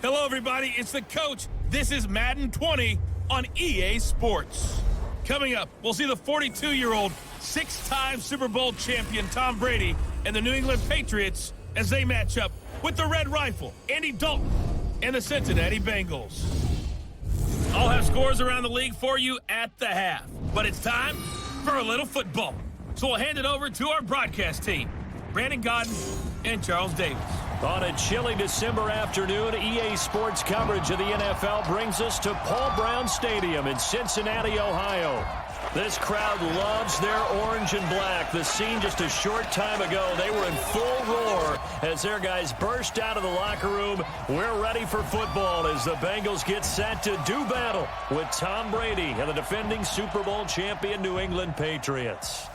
Hello, everybody. It's the coach. This is Madden 20 on EA Sports. Coming up, we'll see the 42-year-old, six-time Super Bowl champion Tom Brady and the New England Patriots as they match up with the Red Rifle, Andy Dalton, and the Cincinnati Bengals. I'll have scores around the league for you at the half, but it's time for a little football. So we'll hand it over to our broadcast team, Brandon Godden and Charles Davis. On a chilly December afternoon, EA Sports coverage of the NFL brings us to Paul Brown Stadium in Cincinnati, Ohio. This crowd loves their orange and black. The scene just a short time ago, they were in full roar as their guys burst out of the locker room. We're ready for football as the Bengals get set to do battle with Tom Brady and the defending Super Bowl champion New England Patriots.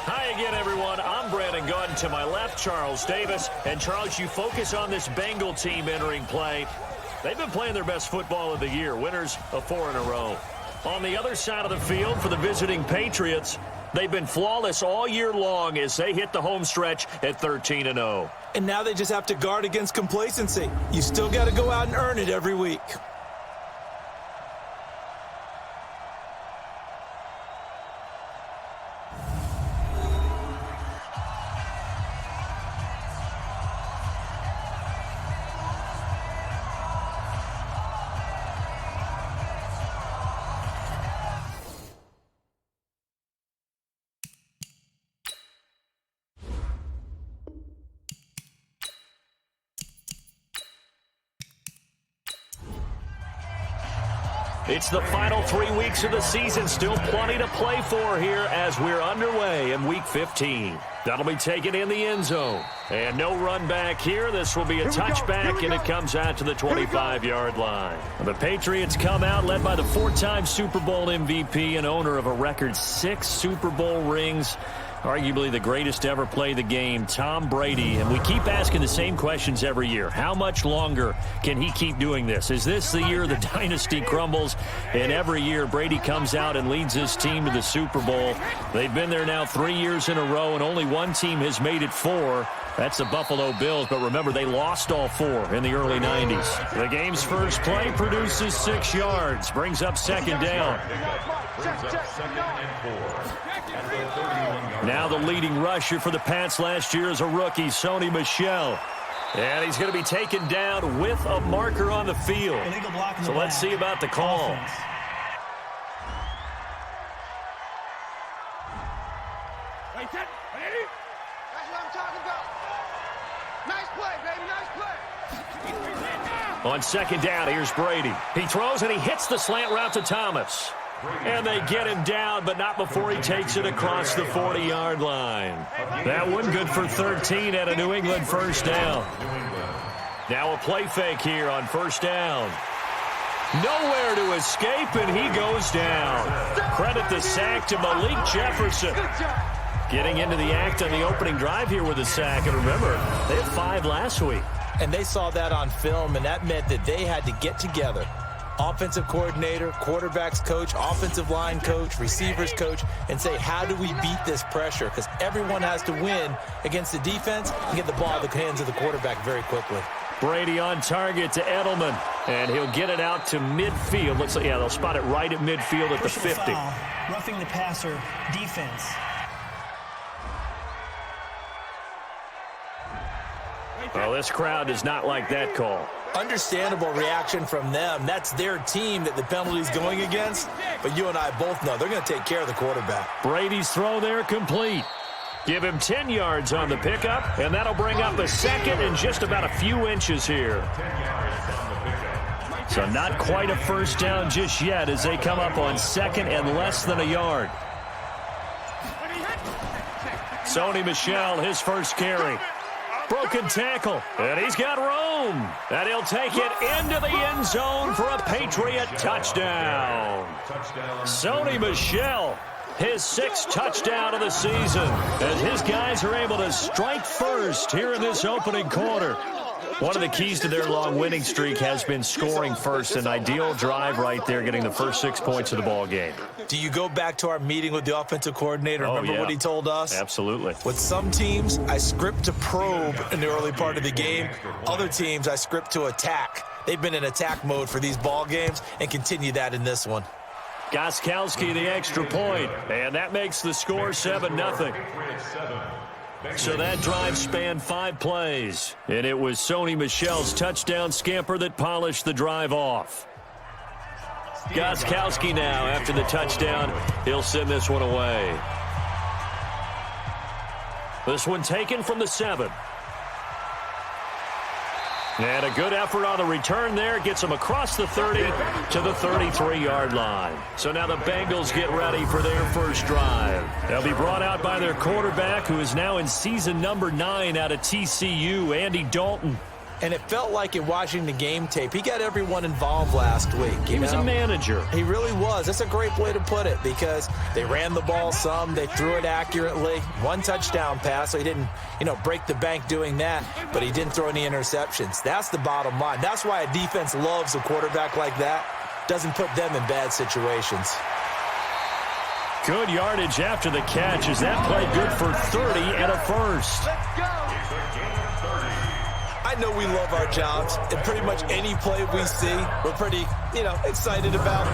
Hi again, everyone. I'm Brandon Godden. To my left, Charles Davis. And, Charles, you focus on this Bengal team entering play. They've been playing their best football of the year, winners of 4 in a row. On the other side of the field for the visiting Patriots, they've been flawless all year long as they hit the home stretch at 13-0. And now they just have to guard against complacency. You still got to go out and earn it every week. It's the final 3 weeks of the season. Still plenty to play for here as we're underway in Week 15. That'll be taken in the end zone. And no run back here. This will be a touchback, and it comes out to the 25-yard line. The Patriots come out led by the 4-time Super Bowl MVP and owner of a record 6 Super Bowl rings. Arguably the greatest to ever play the game, Tom Brady. And we keep asking the same questions every year. How much longer can he keep doing this? Is this the year the dynasty crumbles? And every year, Brady comes out and leads his team to the Super Bowl. They've been there now 3 years in a row, and only one team has made it 4. That's the Buffalo Bills, but remember, they lost all 4 in the early 90s. The game's first play produces 6 yards, brings up second down. Now the leading rusher for the Pats last year is a rookie, Sony Michel. And he's going to be taken down with a marker on the field. So let's see about the call. On second down, here's Brady. He throws and he hits the slant route to Thomas. And they get him down, but not before he takes it across the 40-yard line. That one good for 13 at a New England first down. Now a play fake here on first down. Nowhere to escape, and he goes down. Credit the sack to Malik Jefferson. Getting into the act on the opening drive here with a sack. And remember, they had 5 last week. And they saw that on film, and that meant that they had to get together. Offensive coordinator, quarterbacks coach, offensive line coach, receivers coach, and say, how do we beat this pressure? Because everyone has to win against the defense and get the ball in the hands of the quarterback very quickly. Brady on target to Edelman, and he'll get it out to midfield. Looks like, yeah, they'll spot it right at midfield at the 50. Foul, roughing the passer, defense. Well, this crowd does not like that call. Understandable reaction from them. That's their team that the penalty's going against. But you and I both know they're going to take care of the quarterback. Brady's throw there complete. Give him 10 yards on the pickup, and that'll bring up a second and just about a few inches here. So not quite a first down just yet as they come up on second and less than a yard. Sony Michel, his first carry. Broken tackle, and he's got room. And he'll take it into the end zone for a Patriot touchdown. Sony Michel, his 6th touchdown of the season, as his guys are able to strike first here in this opening quarter. One of the keys to their long winning streak has been scoring first. An ideal drive right there, getting the first 6 points of the ball game. Do you go back to our meeting with the offensive coordinator? Remember what he told us? Absolutely. With some teams, I script to probe in the early part of the game. Other teams, I script to attack. They've been in attack mode for these ball games and continue that in this one. Gostkowski the extra point, and that makes the score 7-0. So that drive spanned 5 plays, and it was Sony Michel's touchdown scamper that polished the drive off. Gostkowski now, after the touchdown, he'll send this one away. This one taken from the 7. And a good effort on the return there. Gets them across the 30 to the 33-yard line. So now the Bengals get ready for their first drive. They'll be brought out by their quarterback, who is now in season number 9 out of TCU, Andy Dalton. And it felt like in watching the game tape, he got everyone involved last week. He was a manager. He really was. That's a great way to put it, because they ran the ball some, they threw it accurately. 1 touchdown pass, so he didn't, break the bank doing that, but he didn't throw any interceptions. That's the bottom line. That's why a defense loves a quarterback like that. Doesn't put them in bad situations. Good yardage after the catch. Is that play good for 30 and a first? Let's go. I know we love our jobs, and pretty much any play we see, we're pretty, excited about.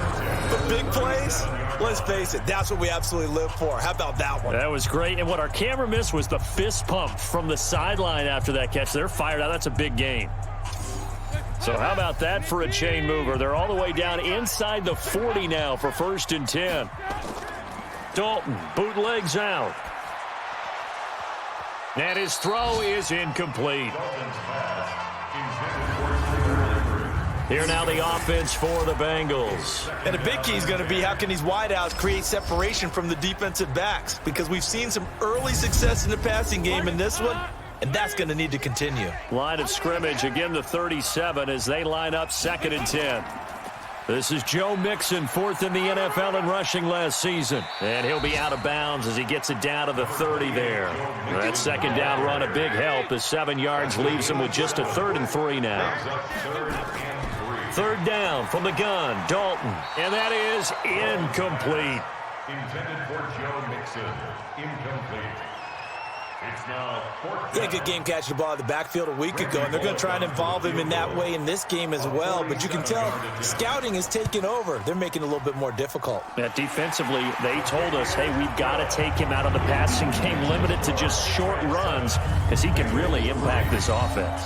But big plays, let's face it, that's what we absolutely live for. How about that one? That was great, and what our camera missed was the fist pump from the sideline after that catch. They're fired out. That's a big gain. So how about that for a chain mover? They're all the way down inside the 40 now for 1st and 10. Dalton bootlegs out. And his throw is incomplete. Here now the offense for the Bengals. And the big key is going to be, how can these wideouts create separation from the defensive backs? Because we've seen some early success in the passing game in this one, and that's going to need to continue. Line of scrimmage, again the 37 as they line up 2nd and 10. This is Joe Mixon, 4th in the NFL in rushing last season. And he'll be out of bounds as he gets it down to the 30 there. That 2nd down run a big help as 7 yards leaves him with just a 3rd and 3 now. 3rd down from the gun, Dalton. And that is incomplete. Intended for Joe Mixon. Incomplete. It's now 4th. He had a good game catching the ball in the backfield a week ago, and they're going to try and involve him in that way in this game as well. But you can tell scouting is taking over. They're making it a little bit more difficult. Yeah, defensively, they told us, hey, we've got to take him out of the passing game, limited to just short runs, because he can really impact this offense.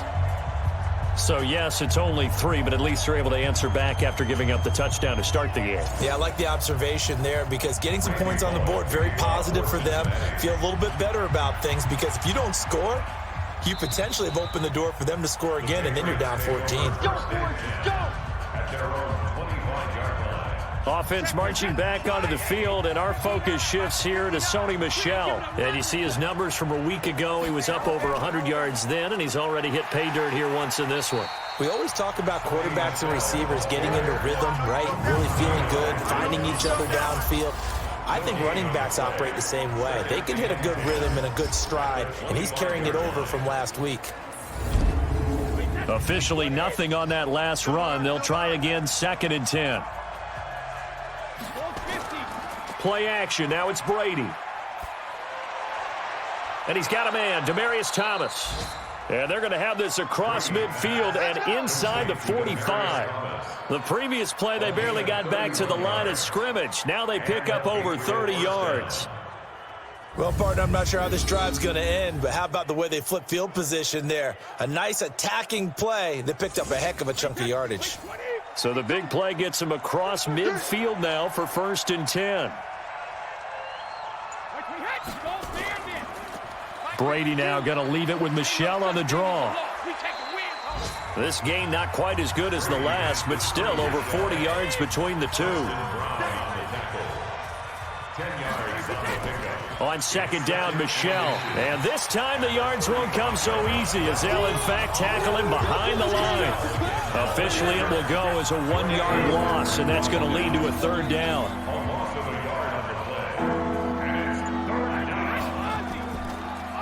So, yes, it's only 3, but at least they're able to answer back after giving up the touchdown to start the game. Yeah, I like the observation there, because getting some points on the board, very positive for them. Feel a little bit better about things, because if you don't score, you potentially have opened the door for them to score again, and then you're down 14. Go, boys, go! At their own 25-yard line. Offense marching back onto the field, and our focus shifts here to Sony Michel. And you see his numbers from a week ago. He was up over 100 yards then, and he's already hit pay dirt here once in this one. We always talk about quarterbacks and receivers getting into rhythm, right? Really feeling good, finding each other downfield. I think running backs operate the same way. They can hit a good rhythm and a good stride, and he's carrying it over from last week. Officially nothing on that last run. They'll try again, 2nd and 10. Play action. Now it's Brady. And he's got a man, Demaryius Thomas. And they're going to have this across midfield and inside the 45. The previous play, they barely got back to the line of scrimmage. Now they pick up over 30 yards. Well, partner, I'm not sure how this drive's going to end, but how about the way they flip field position there? A nice attacking play. They picked up a heck of a chunk of yardage. So the big play gets him across midfield now for 1st and 10. Brady now going to leave it with Michel on the draw. This gain not quite as good as the last, but still over 40 yards between the two. On 2nd down, Michel. And this time the yards won't come so easy as they'll in fact tackle him behind the line. Officially it will go as a 1-yard loss, and that's going to lead to a 3rd down.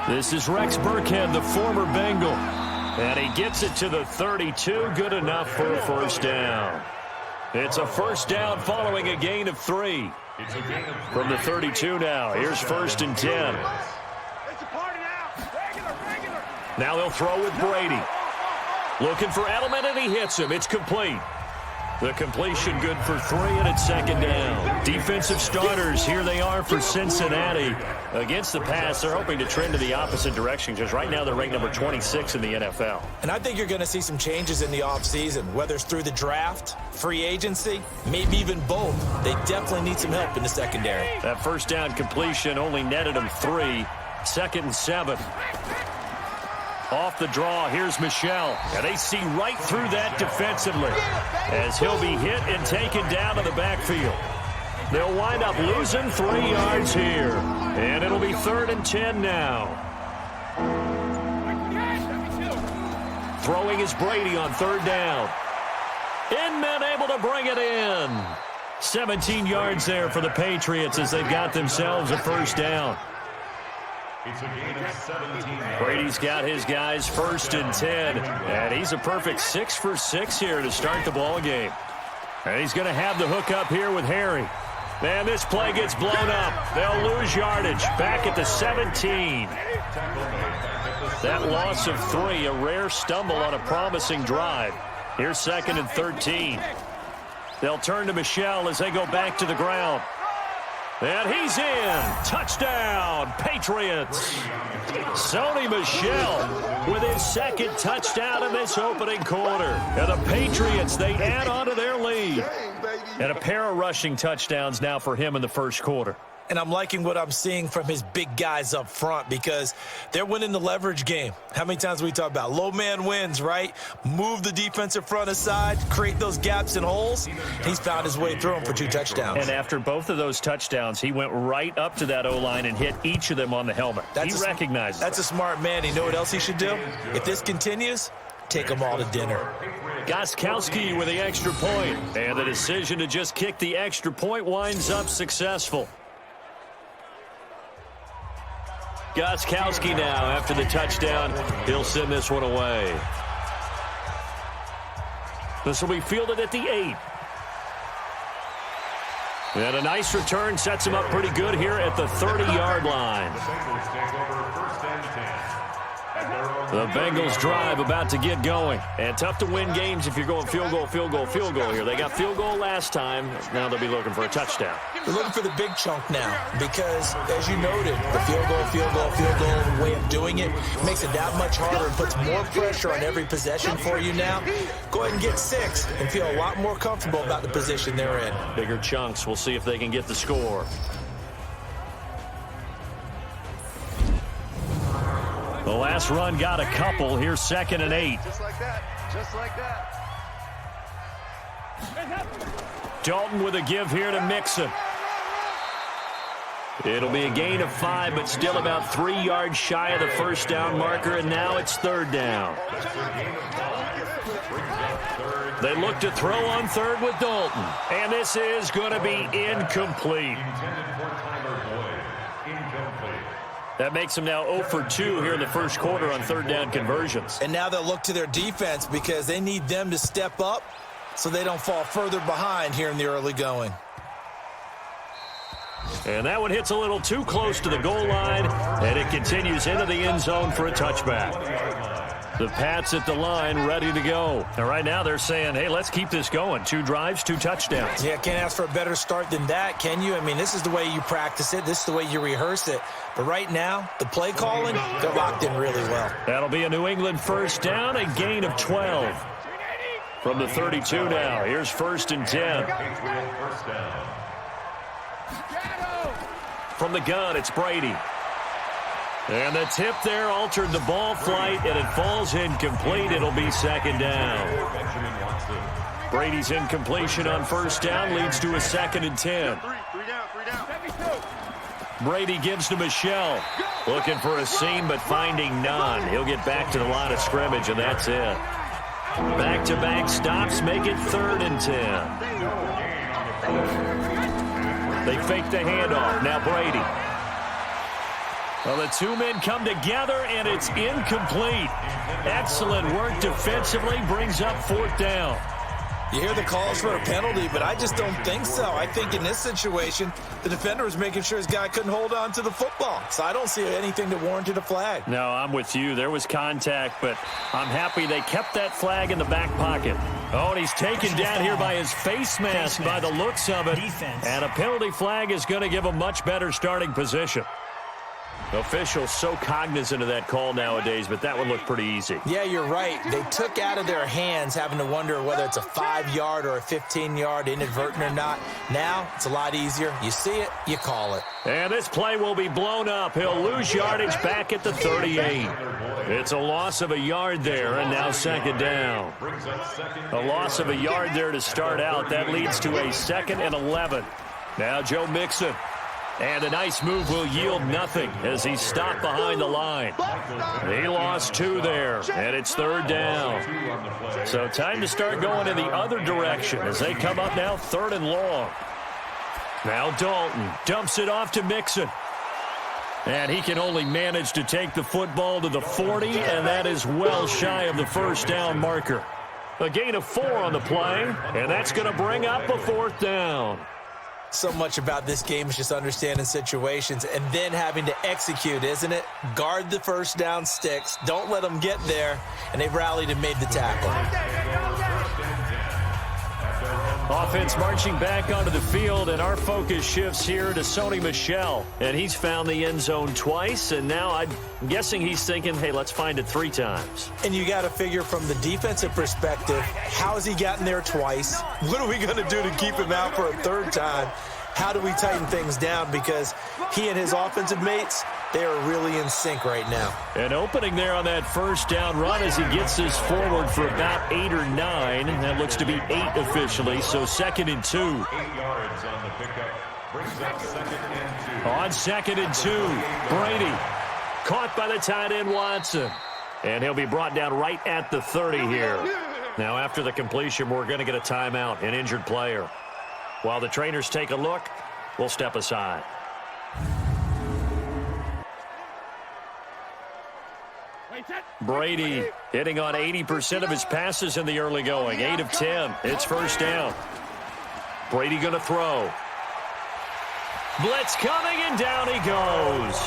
This is Rex Burkhead, the former Bengal. And he gets it to the 32. Good enough for a first down. It's a first down following a gain of 3. From the 32 now. Here's 1st and 10. Now they'll throw with Brady. Looking for Edelman, and he hits him. It's complete. The completion good for 3, and it's 2nd down. Defensive starters, here they are for Cincinnati. Against the pass, they're hoping to trend to the opposite direction, because right now they're ranked number 26 in the NFL. And I think you're going to see some changes in the offseason, whether it's through the draft, free agency, maybe even both. They definitely need some help in the secondary. That first down completion only netted them 3. 2nd and 7. Off the draw, here's Michel. And they see right through that defensively as he'll be hit and taken down to the backfield. They'll wind up losing 3 yards here. And it'll be 3rd and 10 now. Throwing is Brady on 3rd down. Inman able to bring it in. 17 yards there for the Patriots as they've got themselves a first down. It's a gain of 17. Brady's got his guys 1st and 10, and he's a perfect 6 for 6 here to start the ball game. And he's going to have the hook up here with Harry. And this play gets blown up. They'll lose yardage back at the 17. That loss of 3, a rare stumble on a promising drive. Here's 2nd and 13. They'll turn to Michel as they go back to the ground. And he's in. Touchdown, Patriots. Sony Michel with his 2nd touchdown in this opening quarter. And the Patriots, they add on to their lead. And a pair of rushing touchdowns now for him in the first quarter. And I'm liking what I'm seeing from his big guys up front because they're winning the leverage game. How many times we talk about low man wins, right? Move the defensive front aside, create those gaps and holes. He's found his way through them for 2 touchdowns. And after both of those touchdowns, he went right up to that O-line and hit each of them on the helmet. He recognized that's a smart man. You know what else he should do? If this continues, take them all to dinner. Gostkowski with the extra point. And the decision to just kick the extra point winds up successful. Gostkowski now, after the touchdown, he'll send this one away. This will be fielded at the 8. And a nice return sets him up pretty good here at the 30-yard line. The Bengals drive about to get going. And tough to win games if you're going field goal, field goal, field goal here. They got field goal last time. Now they'll be looking for a touchdown. They're looking for the big chunk now because, as you noted, the field goal way of doing it makes it that much harder and puts more pressure on every possession for you now. Go ahead and get 6 and feel a lot more comfortable about the position they're in. Bigger chunks. We'll see if they can get the score. The last run got a couple. Here's 2nd and 8. Just like that. Just like that. Dalton with a give here to Mixon. It'll be a gain of 5, but still about 3 yards shy of the first down marker, and now it's 3rd down. They look to throw on 3rd with Dalton, and this is going to be incomplete. That makes them now 0 for 2 here in the first quarter on 3rd down conversions. And now they'll look to their defense because they need them to step up so they don't fall further behind here in the early going. And that one hits a little too close to the goal line, and it continues into the end zone for a touchback. The Pats at the line ready to go. And right now they're saying, hey, let's keep this going. 2 drives, 2 touchdowns. Yeah, can't ask for a better start than that, can you? I mean, this is the way you practice it. This is the way you rehearse it. But right now, the play calling, they're locked in really well. That'll be a New England first down, a gain of 12. From the 32 now, here's 1st and 10. From the gun, it's Brady. And the tip there altered the ball flight, and it falls incomplete. It'll be 2nd down. Brady's incompletion on 1st down leads to a 2nd and 10. Brady gives to Michel. Looking for a seam, but finding none. He'll get back to the line of scrimmage, and that's it. Back-to-back stops make it 3rd and 10. They fake the handoff. Now Brady. Well, the two men come together, and it's incomplete. Excellent work defensively, brings up 4th down. You hear the calls for a penalty, but I just don't think so. I think in this situation, the defender was making sure his guy couldn't hold on to the football. So I don't see anything that warranted a flag. No, I'm with you. There was contact, but I'm happy they kept that flag in the back pocket. Oh, and he's taken down here by his face mask by the looks of it. Defense. And a penalty flag is going to give a much better starting position. Officials so cognizant of that call nowadays, but that one looked pretty easy. Yeah, you're right. They took out of their hands having to wonder whether it's a 5-yard or a 15-yard inadvertent or not. Now, it's a lot easier. You see it, you call it. And this play will be blown up. He'll lose yardage back at the 38. It's a loss of a yard there, and now 2nd down. A loss of a yard there to start out. That leads to a 2nd and 11. Now Joe Mixon. And a nice move will yield nothing as he's stopped behind the line. He lost 2 there, and it's 3rd down. So time to start going in the other direction as they come up now 3rd and long. Now Dalton dumps it off to Mixon. And he can only manage to take the football to the 40, and that is well shy of the 1st down marker. A gain of 4 on the play, and that's going to bring up a 4th down. So much about this game is just understanding situations and then having to execute, isn't it? Guard the 1st down sticks. Don't let them get there. And they've rallied and made the tackle. Offense marching back onto the field, and our focus shifts here to Sony Michel. And he's found the end zone twice, and now I'm guessing he's thinking, hey, let's find it 3 times. And you got to figure from the defensive perspective, how has he gotten there twice? What are we going to do to keep him out for a 3rd time? How do we tighten things down? Because he and his offensive mates, they are really in sync right now. An opening there on that 1st down run as he gets this forward for about 8 or 9. That looks to be 8 officially, so 2nd and 2. 8 yards on the pickup. Brings up 2nd and 2. On 2nd and 2, Brady caught by the tight end Watson. And he'll be brought down right at the 30 here. Now after the completion, we're going to get a timeout, an injured player. While the trainers take a look, we'll step aside. Brady hitting on 80% of his passes in the early going. 8 of 10. It's 1st down. Brady going to throw. Blitz coming, and down he goes.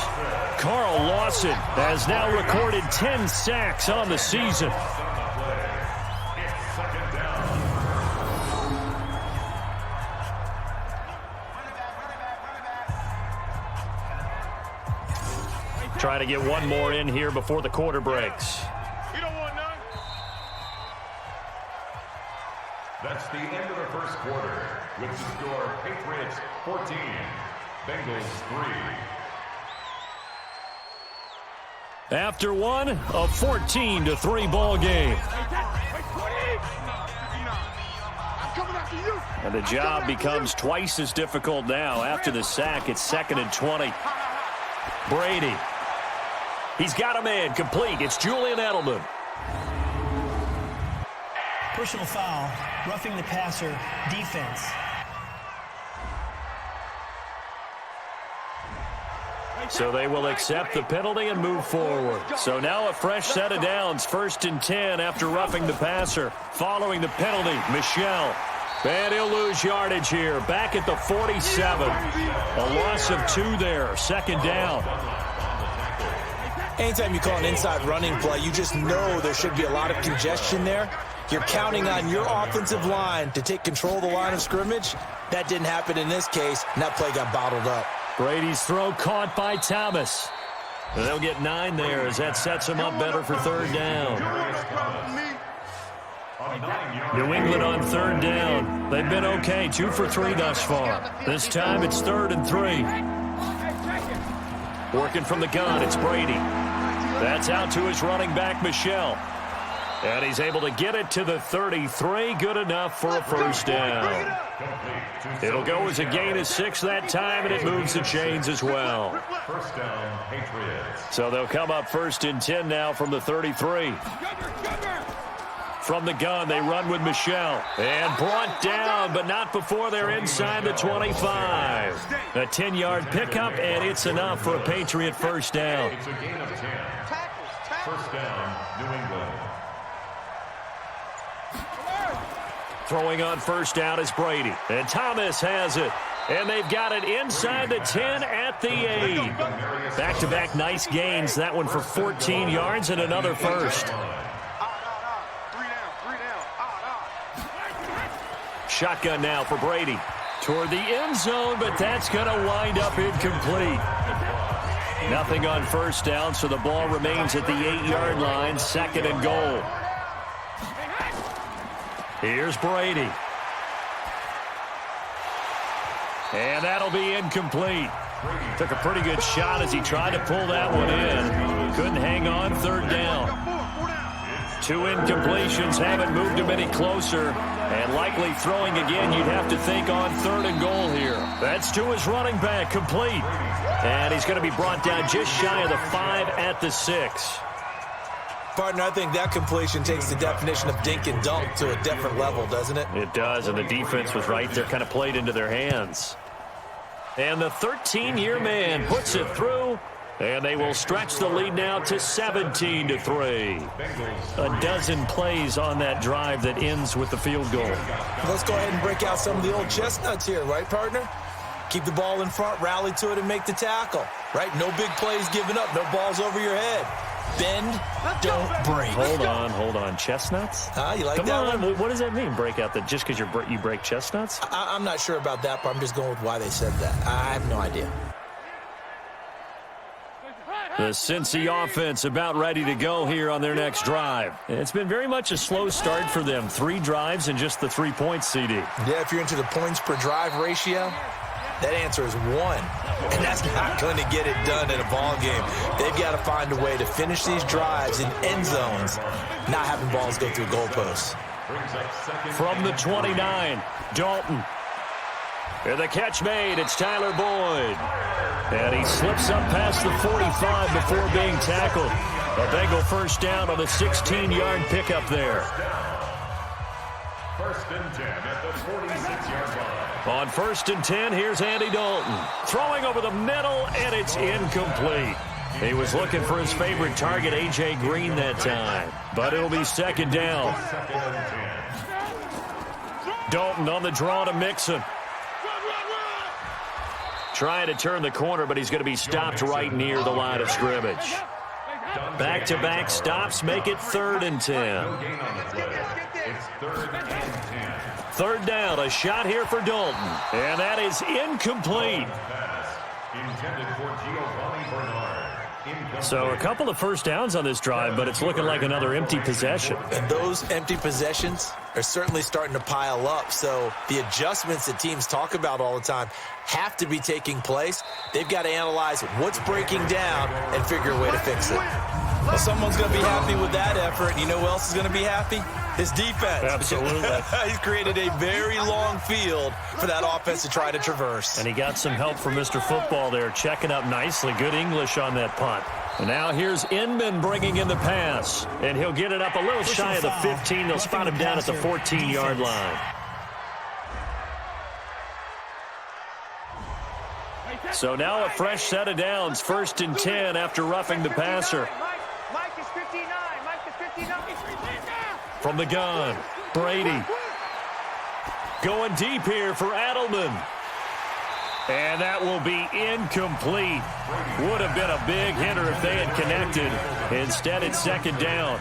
Carl Lawson has now recorded 10 sacks on the season. Trying to get one more in here before the quarter breaks. We don't want none. That's the end of the 1st quarter. With the score, Patriots 14, Bengals 3. After one, a 14-3 ball game. And the job becomes twice as difficult now. After the sack, it's 2nd and 20. Brady. He's got a man complete. It's Julian Edelman. Personal foul, roughing the passer, defense. So they will accept the penalty and move forward. So now a fresh set of downs. 1st and 10 after roughing the passer. Following the penalty, Michel. And he'll lose yardage here. Back at the 47. A loss of 2 there. 2nd down. Anytime you call an inside running play, you just know there should be a lot of congestion there. You're counting on your offensive line to take control of the line of scrimmage. That didn't happen in this case, and that play got bottled up. Brady's throw caught by Thomas. And they'll get 9 there as that sets them up better for 3rd down. New England on 3rd down. They've been okay, 2 for 3 thus far. This time it's 3rd and 3. Working from the gun, it's Brady. That's out to his running back, Michel. And he's able to get it to the 33. Good enough for a 1st down. It'll go as a gain of 6 that time, and it moves the chains as well. 1st down, Patriots. So they'll come up 1st and 10 now from the 33. From the gun, they run with Michelle. And brought down, but not before they're inside the 25. A 10-yard pickup, and it's enough for a Patriot first down. It's a gain of 10. First down, New England. Throwing on first down is Brady. And Thomas has it. And they've got it inside the 10 at the 8. Back-to-back nice gains. That one for 14 yards and another first. Shotgun now for Brady. Toward the end zone, but that's going to wind up incomplete. Nothing on first down, so the ball remains at the 8-yard line. Second and goal. Here's Brady. And that'll be incomplete. Took a pretty good shot as he tried to pull that one in. Couldn't hang on. Third down. 2 incompletions haven't moved him any closer. And likely throwing again, you'd have to think on third and goal here. That's to his running back, complete. And he's going to be brought down just shy of the 5 at the 6. Partner, I think that completion takes the definition of dink and dunk to a different level, doesn't it? It does, and the defense was right there, kind of played into their hands. And the 13-year man puts it through, and they will stretch the lead now to 17-3. A dozen plays on that drive that ends with the field goal. Let's go ahead and break out some of the old chestnuts here, right, partner? Keep the ball in front, rally to it, and make the tackle, right? No big plays given up, no balls over your head. Bend, don't break. Hold on. Chestnuts? You like Come that on. one? What does that mean, break out? That just because you break chestnuts? I'm not sure about that, but I'm just going with why they said that. I have no idea. The Cincy offense about ready to go here on their next drive. It's been very much a slow start for them. 3 drives and just the 3 points, CD. Yeah, if you're into the points per drive ratio, that answer is 1. And that's not going to get it done in a ball game. They've got to find a way to finish these drives in end zones, not having balls go through goalposts. From the 29, Dalton. And the catch made. It's Tyler Boyd. And he slips up past the 45 before being tackled. A Bengal first down on the 16-yard pickup there. First and 10 at the 46-yard line. On first and 10, here's Andy Dalton. Throwing over the middle, and it's incomplete. He was looking for his favorite target, A.J. Green, that time. But it'll be second down. Second and 10. Dalton on the draw to Mixon. Trying to turn the corner, but he's going to be stopped right near the line of scrimmage. Back-to-back stops make it 3rd and 10. No gain on the play. It's 3rd and 10. Third down, a shot here for Dalton. And that is incomplete. Pass intended for Giovanni Bernard. Incomplete. So a couple of first downs on this drive, but it's looking like another empty possession. And those empty possessions are certainly starting to pile up. So the adjustments that teams talk about all the time have to be taking place. They've got to analyze what's breaking down and figure a way to fix it. Well, someone's going to be happy with that effort. You know who else is going to be happy? His defense. Absolutely. He's created a very long field for that offense to try to traverse. And he got some help from Mr. Football there, checking up nicely. Good English on that punt. And now here's Inman bringing in the pass. And he'll get it up a little shy of the 15. They'll spot him down at the 14-yard line. So now a fresh set of downs. 1st and 10 after roughing the passer. Mike is 59. Mike is 59. From the gun, Brady. Going deep here for Adelman. And that will be incomplete. Would have been a big hitter if they had connected. Instead, it's 2nd down.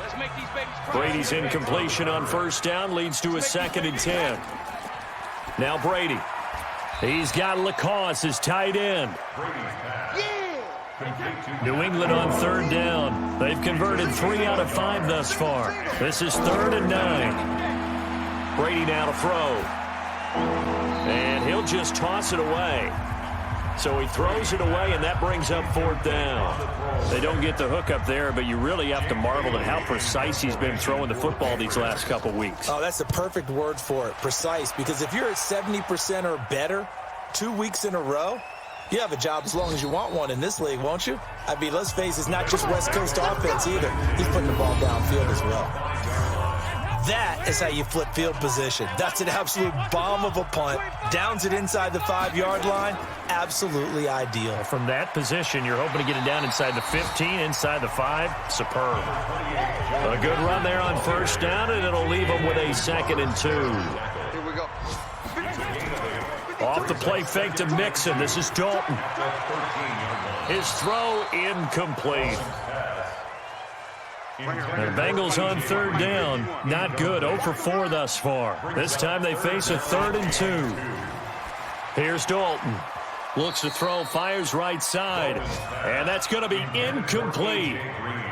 Brady's incompletion on 1st down leads to a 2nd and 10. Now Brady. He's got Lacoste as tight end. New England on 3rd down. They've converted 3 out of 5 thus far. This is 3rd and 9. Brady now to throw. And he'll just toss it away. So he throws it away, and that brings up 4th down. They don't get the hook up there, but you really have to marvel at how precise he's been throwing the football these last couple weeks. Oh, that's the perfect word for it, precise, because if you're at 70% or better 2 weeks in a row, you have a job as long as you want one in this league, won't you? I mean, let's face it, it's not just West Coast offense either. He's putting the ball downfield as well. That is how you flip field position. That's an absolute bomb of a punt. Downs it inside the 5-yard line. Absolutely ideal. From that position, you're hoping to get it down inside the 15, inside the 5. Superb. A good run there on first down, and it'll leave them with a 2nd and 2. Here we go. Off the play fake to Mixon. This is Dalton. His throw incomplete. The Bengals on 3rd down. Not good. 0 for 4 thus far. This time they face a 3rd and 2. Here's Dalton. Looks to throw, fires right side. And that's going to be incomplete.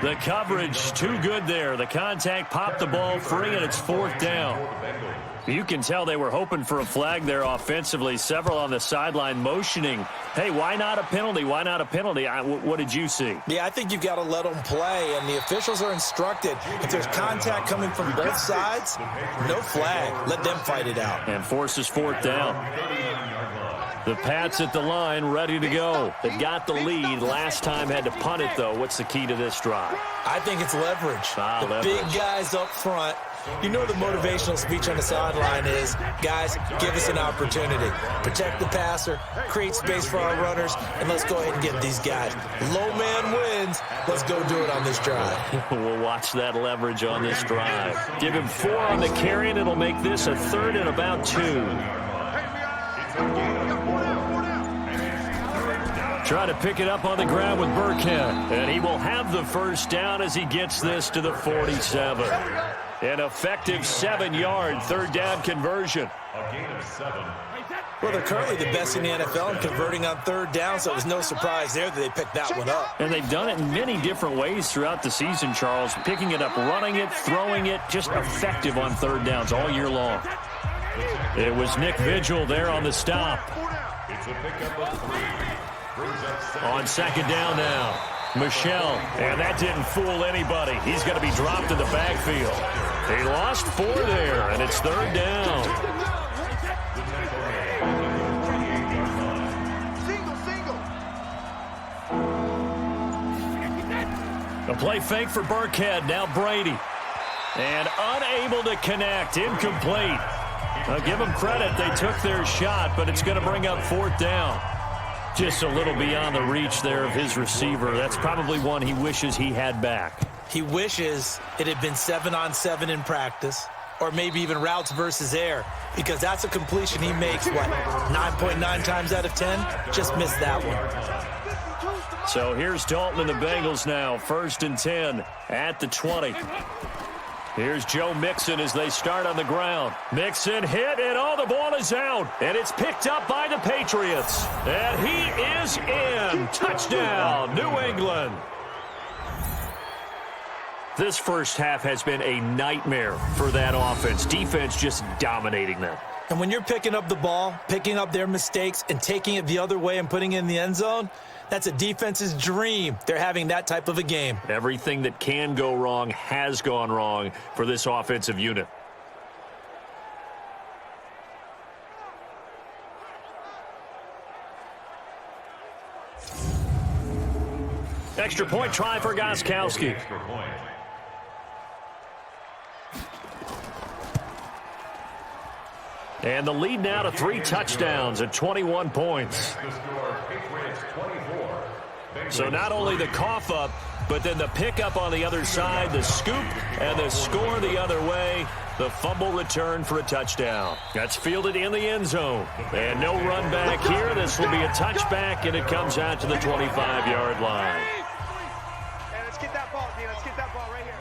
The coverage too good there. The contact popped the ball free, and it's 4th down. You can tell they were hoping for a flag there offensively. Several on the sideline motioning. Hey, why not a penalty? Why not a penalty? What did you see? Yeah, I think you've got to let them play, and the officials are instructed. If there's contact coming from both sides, no flag. Let them fight it out. And forces 4th down. The Pats at the line, ready to go. They got the lead. Last time had to punt it, though. What's the key to this drive? I think it's leverage. Leverage. Big guys up front. You know the motivational speech on the sideline is, guys, give us an opportunity. Protect the passer, create space for our runners, and let's go ahead and get these guys. Low man wins. Let's go do it on this drive. We'll watch that leverage on this drive. Give him 4 on the carry, and it'll make this a 3rd and about 2. Try to pick it up on the ground with Burkhead. And he will have the first down as he gets this to the 47. An effective 7-yard 3rd down conversion. A gain of 7. Well, they're currently the best in the NFL in converting on 3rd down, so it was no surprise there that they picked that one up. And they've done it in many different ways throughout the season, Charles. Picking it up, running it, throwing it, just effective on 3rd downs all year long. It was Nick Vigil there on the stop. It's a pickup of 3. On 2nd down now, Michelle, and that didn't fool anybody. He's going to be dropped in the backfield. He lost 4 there, and it's 3rd down. A play fake for Burkhead, now Brady. And unable to connect, incomplete. I'll give them credit, they took their shot, but it's going to bring up 4th down. Just a little beyond the reach there of his receiver. That's probably one he wishes he had back. He wishes it had been 7-on-7 in practice, or maybe even routes versus air, because that's a completion he makes, 9.9 times out of 10? Just missed that one. So here's Dalton and the Bengals now. 1st and 10 at the 20. Here's Joe Mixon as they start on the ground. Mixon hit, and the ball is out. And it's picked up by the Patriots. And he is in. Touchdown, New England. This first half has been a nightmare for that offense. Defense just dominating them. And when you're picking up the ball, picking up their mistakes, and taking it the other way and putting it in the end zone, that's a defense's dream. They're having that type of a game. Everything that can go wrong has gone wrong for this offensive unit. Extra point try for Gostkowski. Extra point. And the lead now to 3 touchdowns at 21 points. The score, Patriots 24. So not only the cough up, but then the pickup on the other side, the scoop, and the score the other way. The fumble return for a touchdown. That's fielded in the end zone. And no run back here. This will be a touchback, and it comes out to the 25-yard line. Hey, let's get that ball, D. Let's get that ball right here.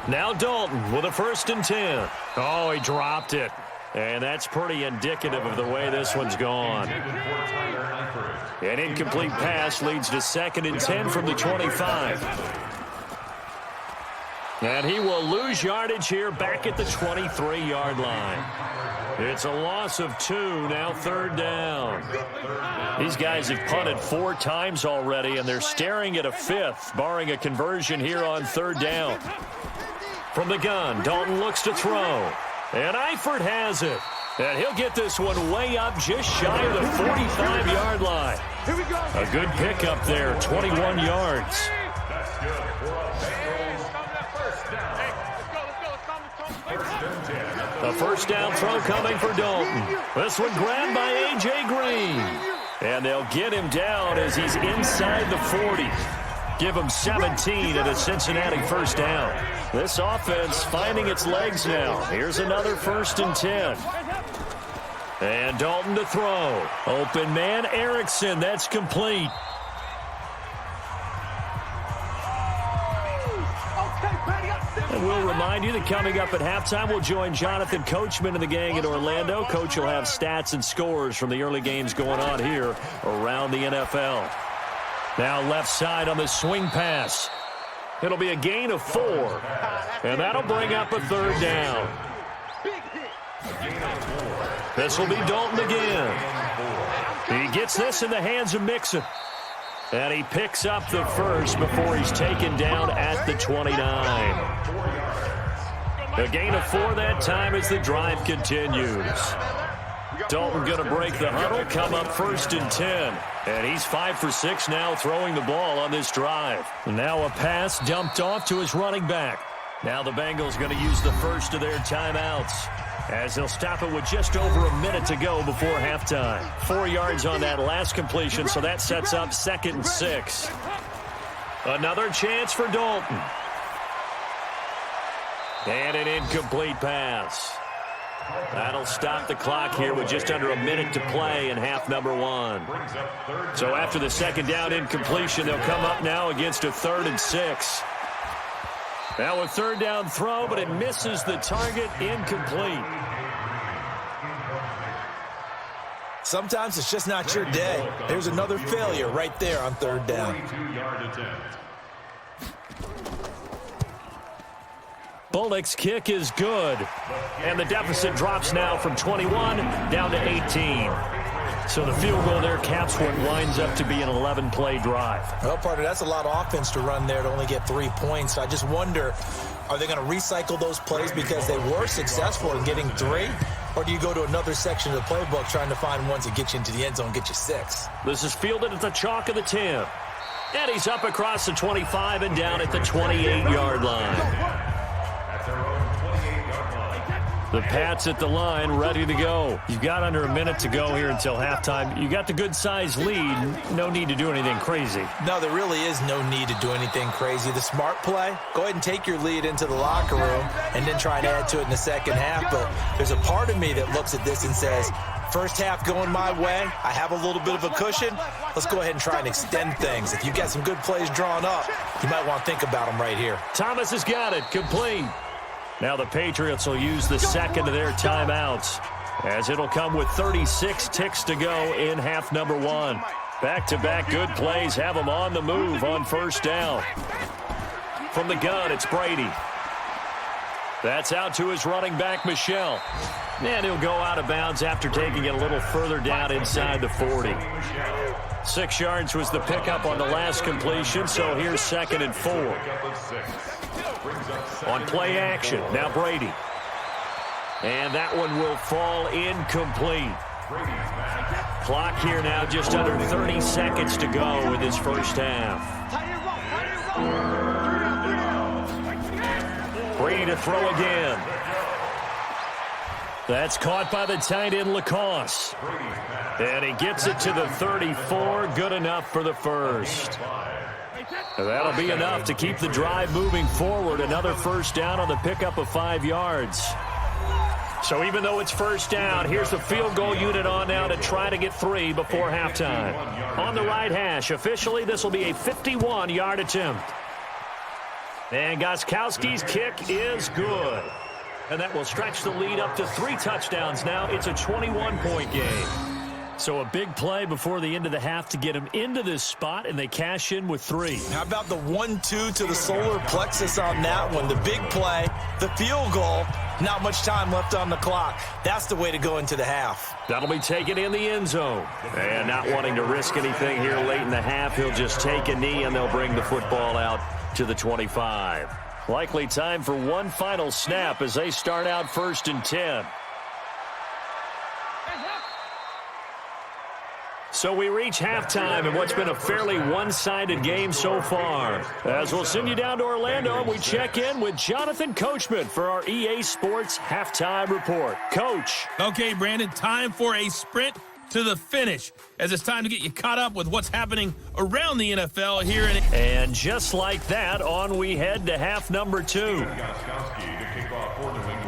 Now Dalton with a 1st and 10. Oh, he dropped it. And that's pretty indicative of the way this one's gone. An incomplete pass leads to 2nd and 10 from the 25. And he will lose yardage here back at the 23-yard line. It's a loss of 2, now 3rd down. These guys have punted 4 times already, and they're staring at a 5th, barring a conversion here on 3rd down. From the gun, Dalton looks to throw. And Eifert has it. And he'll get this one way up just shy of the 45-yard line. Here we go. A good pickup there, 21 yards. That's good for a Bengals first down. A first down throw coming for Dalton. This one grabbed by A.J. Green. And they'll get him down as he's inside the 40. Give him 17 and a Cincinnati first down. This offense finding its legs now. Here's another 1st and 10. And Dalton to throw. Open man, Erickson. That's complete. And we'll remind you that coming up at halftime, we'll join Jonathan Coachman and the gang in Orlando. Coach will have stats and scores from the early games going on here around the NFL. Now left side on the swing pass. It'll be a gain of 4. And that'll bring up a 3rd down. This will be Dalton again. He gets this in the hands of Mixon. And he picks up the first before he's taken down at the 29. A gain of 4 that time as the drive continues. Dalton going to break the huddle, come up 1st and 10. And he's 5 for 6 now throwing the ball on this drive. Now a pass dumped off to his running back. Now the Bengals going to use the first of their timeouts, as they'll stop it with just over a minute to go before halftime. 4 yards on that last completion, so that sets up 2nd and 6. Another chance for Dalton. And an incomplete pass. That'll stop the clock here with just under a minute to play in half number 1. So after the 2nd down incompletion, they'll come up now against a 3rd and 6. Now a 3rd down throw, but it misses the target, incomplete. Sometimes it's just not your day. There's another failure right there on 3rd down. Bullock's kick is good. And the deficit drops now from 21 down to 18. So the field goal there caps what winds up to be an 11-play drive. Well, partner, that's a lot of offense to run there to only get 3 points. I just wonder, are they going to recycle those plays because they were successful in getting 3? Or do you go to another section of the playbook trying to find ones that get you into the end zone, get you 6? This is fielded at the chalk of the 10. And he's up across the 25 and down at the 28-yard line. The Pats at the line, ready to go. You've got under a minute to go here until halftime. You got the good-sized lead. No need to do anything crazy. No, there really is no need to do anything crazy. The smart play, go ahead and take your lead into the locker room and then try and add to it in the second half. But there's a part of me that looks at this and says, first half going my way, I have a little bit of a cushion. Let's go ahead and try and extend things. If you've got some good plays drawn up, you might want to think about them right here. Thomas has got it, complete. Now the Patriots will use the 2nd of their timeouts, as it'll come with 36 ticks to go in half number 1. Back-to-back good plays have them on the move on 1st down. From the gun, it's Brady. That's out to his running back, Michel. And he'll go out of bounds after taking it a little further down inside the 40. 6 yards was the pickup on the last completion, so here's 2nd and 4. On play action, now Brady. And that one will fall incomplete. Clock here now just under 30 seconds to go in this first half. Brady to throw again. That's caught by the tight end, Lacoste. And he gets it to the 34. Good enough for the first. That'll be enough to keep the drive moving forward. Another first down on the pickup of 5 yards. So even though it's first down, here's the field goal unit on now to try to get 3 before halftime. On the right hash, officially this will be a 51-yard attempt. And Gostkowski's kick is good. And that will stretch the lead up to 3 touchdowns now. It's a 21-point game. So a big play before the end of the half to get him into this spot, and they cash in with 3. How about the 1-2 to the solar plexus on that one? The big play, the field goal, not much time left on the clock. That's the way to go into the half. That'll be taken in the end zone. And not wanting to risk anything here late in the half, he'll just take a knee, and they'll bring the football out to the 25. Likely time for one final snap as they start out 1st and 10. So we reach halftime in what's been a fairly one-sided game so far. As we'll send you down to Orlando, we check in with Jonathan Coachman for our EA Sports Halftime Report. Coach. Okay, Brandon, time for a sprint to the finish, as it's time to get you caught up with what's happening around the NFL here. And just like that, on we head to half number 2.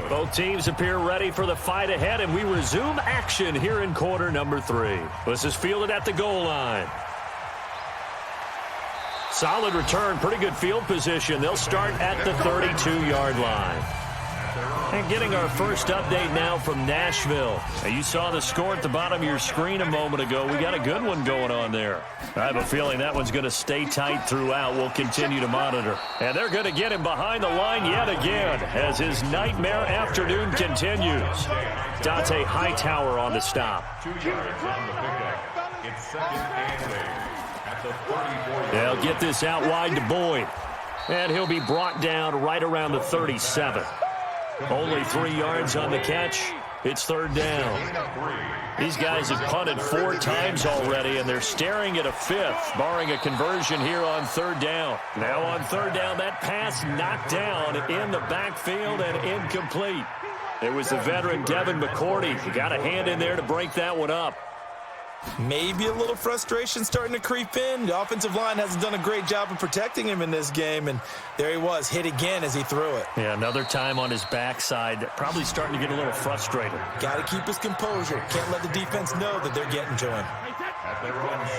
Both teams appear ready for the fight ahead, and we resume action here in quarter number 3. This is fielded at the goal line. Solid return, pretty good field position. They'll start at the 32-yard line. And getting our first update now from Nashville. Now, you saw the score at the bottom of your screen a moment ago. We got a good one going on there. I have a feeling that one's going to stay tight throughout. We'll continue to monitor. And they're going to get him behind the line yet again as his nightmare afternoon continues. Dante Hightower on the stop. 2 yards on the pickup. It's second and 8 at the 34. They'll get this out wide to Boyd. And he'll be brought down right around the 37. Only 3 yards on the catch. It's third down. These guys have punted 4 times already, and they're staring at a 5th, barring a conversion here on third down. Now on third down, that pass knocked down in the backfield and incomplete. It was the veteran Devin McCourty. He got a hand in there to break that one up. Maybe a little frustration starting to creep in. The offensive line hasn't done a great job of protecting him in this game, and there he was, hit again as he threw it. Yeah, another time on his backside, probably starting to get a little frustrated. Got to keep his composure. Can't let the defense know that they're getting to him.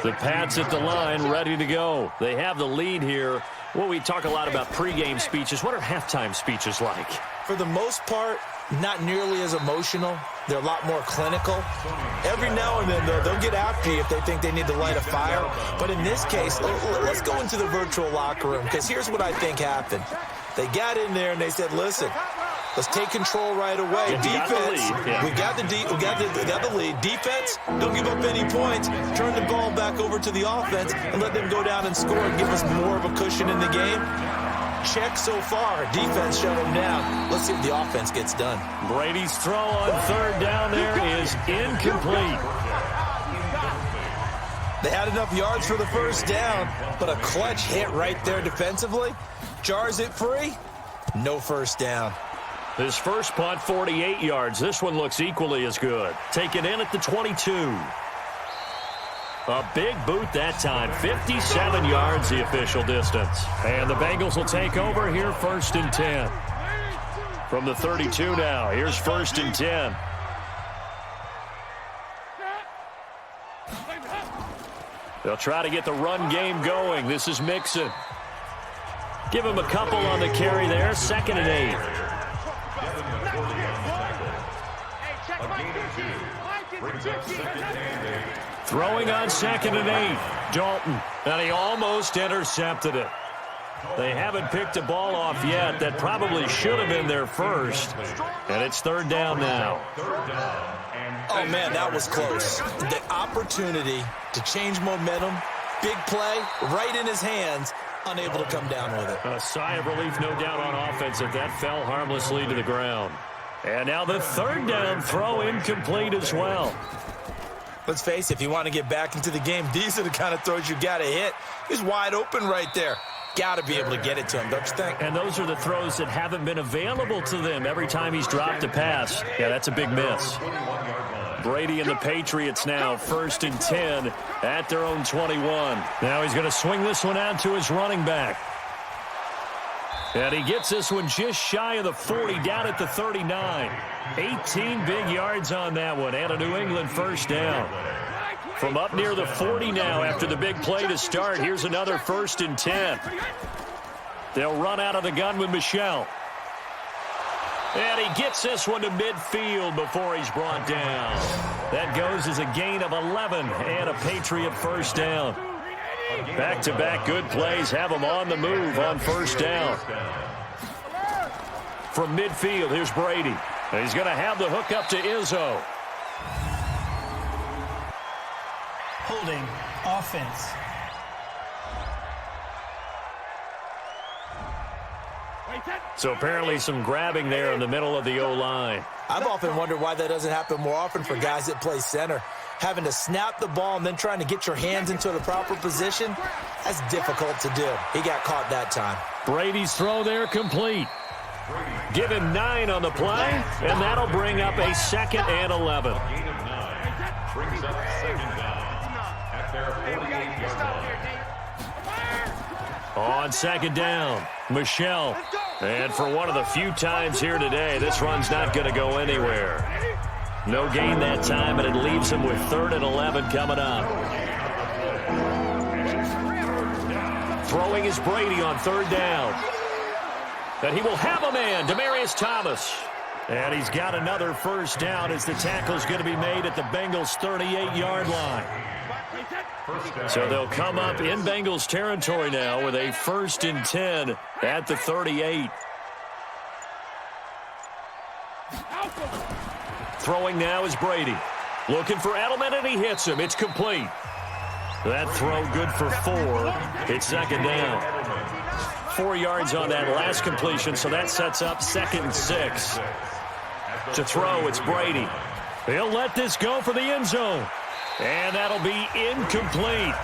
The Pats at the line, ready to go. They have the lead here. Well, we talk a lot about pregame speeches. What are halftime speeches like? For the most part, not nearly as emotional. They're a lot more clinical. Every now and then, though, they'll get after you if they think they need to light a fire. But in this case, let's go into the virtual locker room, because here's what I think happened. They got in there and they said, listen, let's take control right away. Defense, we got the lead. Defense, don't give up any points. Turn the ball back over to the offense and let them go down and score and give us more of a cushion in the game. Check so far. Defense shut him down. Let's see if the offense gets done. Brady's throw on third down there is incomplete. They had enough yards for the first down, but a clutch hit right there defensively. Jars it free. No first down. His first punt, 48 yards. This one looks equally as good. Taken in at the 22. A big boot that time. 57 yards the official distance. And the Bengals will take over here first and 10. From the 32 now. Here's first and 10. They'll try to get the run game going. This is Mixon. Give him a couple on the carry there. Second and 8. Throwing on second and 8. Dalton. And he almost intercepted it. They haven't picked a ball off yet. That probably should have been their first. And it's third down now. Oh, man, that was close. The opportunity to change momentum, big play, right in his hands, unable to come down with it. A sigh of relief, no doubt, on offense if that fell harmlessly to the ground. And now the third down throw incomplete as well. Let's face it, if you want to get back into the game, these are the kind of throws you got to hit. He's wide open right there. Got to be able to get it to him, don't you think? And those are the throws that haven't been available to them every time he's dropped a pass. Yeah, that's a big miss. Brady and the Patriots now, first and 10 at their own 21. Now he's going to swing this one out to his running back. And he gets this one just shy of the 40, down at the 39. 18 big yards on that one, and a New England first down. From up near the 40 now after the big play to start, here's another first and 10. They'll run out of the gun with Michel. And he gets this one to midfield before he's brought down. That goes as a gain of 11 and a Patriot first down. Back-to-back good plays have him on the move on first down. From midfield, here's Brady. And he's going to have the hook up to Izzo. Holding offense. So apparently some grabbing there in the middle of the O-line. I've often wondered why that doesn't happen more often for guys that play center. Having to snap the ball and then trying to get your hands into the proper position, that's difficult to do. He got caught that time. Brady's throw there complete. Give him 9 on the play, and that'll bring up a 2nd and 11. Gain of 9 brings up 2nd down at their 48-yard line. On 2nd down, Michelle. And for one of the few times here today, this run's not going to go anywhere. No gain that time, and it leaves him with 3rd and 11 coming up. Throwing is Brady on 3rd down. And he will have a man, Demaryius Thomas. And he's got another 1st down as the tackle's going to be made at the Bengals' 38-yard line. So they'll come up in Bengals territory now with a 1st and 10 at the 38. Throwing now is Brady. Looking for Edelman, and he hits him. It's complete. That throw good for 4. It's 2nd down. 4 yards on that last completion, so that sets up 2nd and 6. To throw, it's Brady. He'll let this go for the end zone. And that'll be incomplete.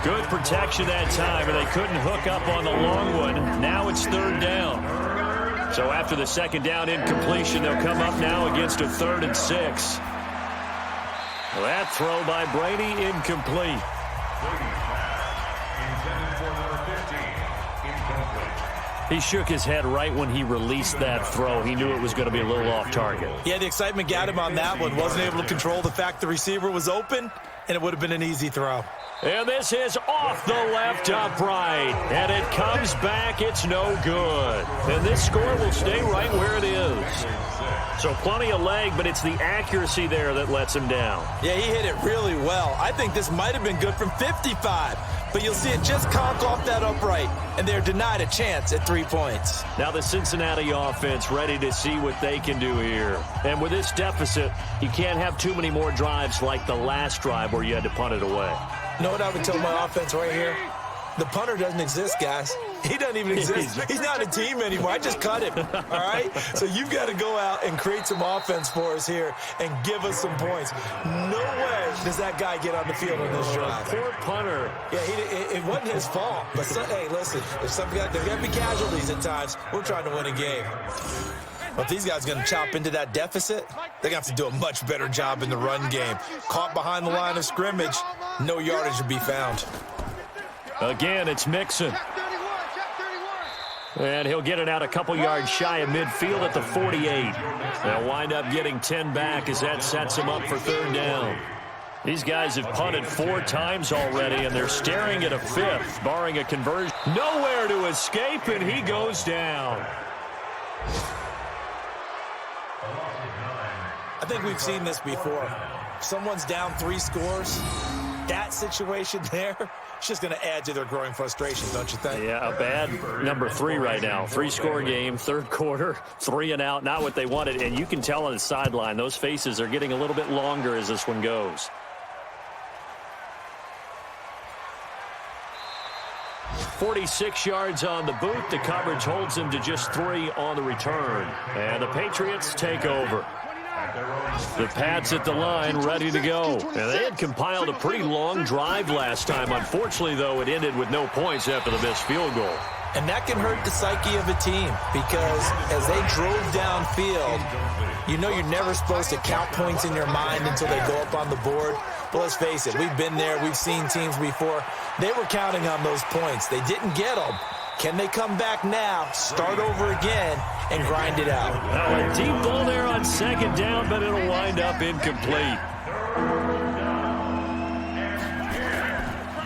Good protection that time, and they couldn't hook up on the long one. Now it's 3rd down. So after the 2nd down incompletion, they'll come up now against a 3rd and 6. That throw by Brady incomplete. He shook his head right when he released that throw. He knew it was going to be a little off target. Yeah, the excitement got him on that one. Wasn't able to control the fact the receiver was open, and it would have been an easy throw. And this is off the left upright. And it comes back. It's no good. And this score will stay right where it is. So plenty of leg, but it's the accuracy there that lets him down. Yeah, he hit it really well. I think this might have been good from 55. But you'll see it just conk off that upright, and they're denied a chance at 3 points. Now the Cincinnati offense ready to see what they can do here. And with this deficit, you can't have too many more drives like the last drive where you had to punt it away. You know what I would tell my offense right here? The punter doesn't exist, guys. He doesn't even exist. He's not a team anymore. I just cut him, all right? So you've got to go out and create some offense for us here and give us some points. No way does that guy get on the field on this drive. Poor punter. Yeah, it wasn't his fault. But, hey, listen, there's got to be casualties at times. We're trying to win a game. But if these guys are going to chop into that deficit, they're going to have to do a much better job in the run game. Caught behind the line of scrimmage, no yardage to be found. Again, it's Mixon. And he'll get it out a couple yards shy of midfield at the 48. They'll wind up getting 10 back as that sets him up for 3rd down. These guys have punted 4 times already, and they're staring at a 5th, barring a conversion. Nowhere to escape, and he goes down. I think we've seen this before. Someone's down 3 scores. That situation there, it's just going to add to their growing frustration, don't you think? Yeah, a bad number 3 right now. 3-score game, 3rd quarter, 3 and out, not what they wanted. And you can tell on the sideline, those faces are getting a little bit longer as this one goes. .46 yards on the boot. The coverage holds him to just 3 on the return. And the Patriots take over. The Pats at the line, ready to go. And they had compiled a pretty long drive last time. Unfortunately, though, it ended with no points after the missed field goal. And that can hurt the psyche of a team because as they drove downfield, you know you're never supposed to count points in your mind until they go up on the board. But let's face it, we've been there. We've seen teams before. They were counting on those points. They didn't get them. Can they come back now, start over again, and grind it out? Now a deep ball there on 2nd down, but it'll wind up incomplete.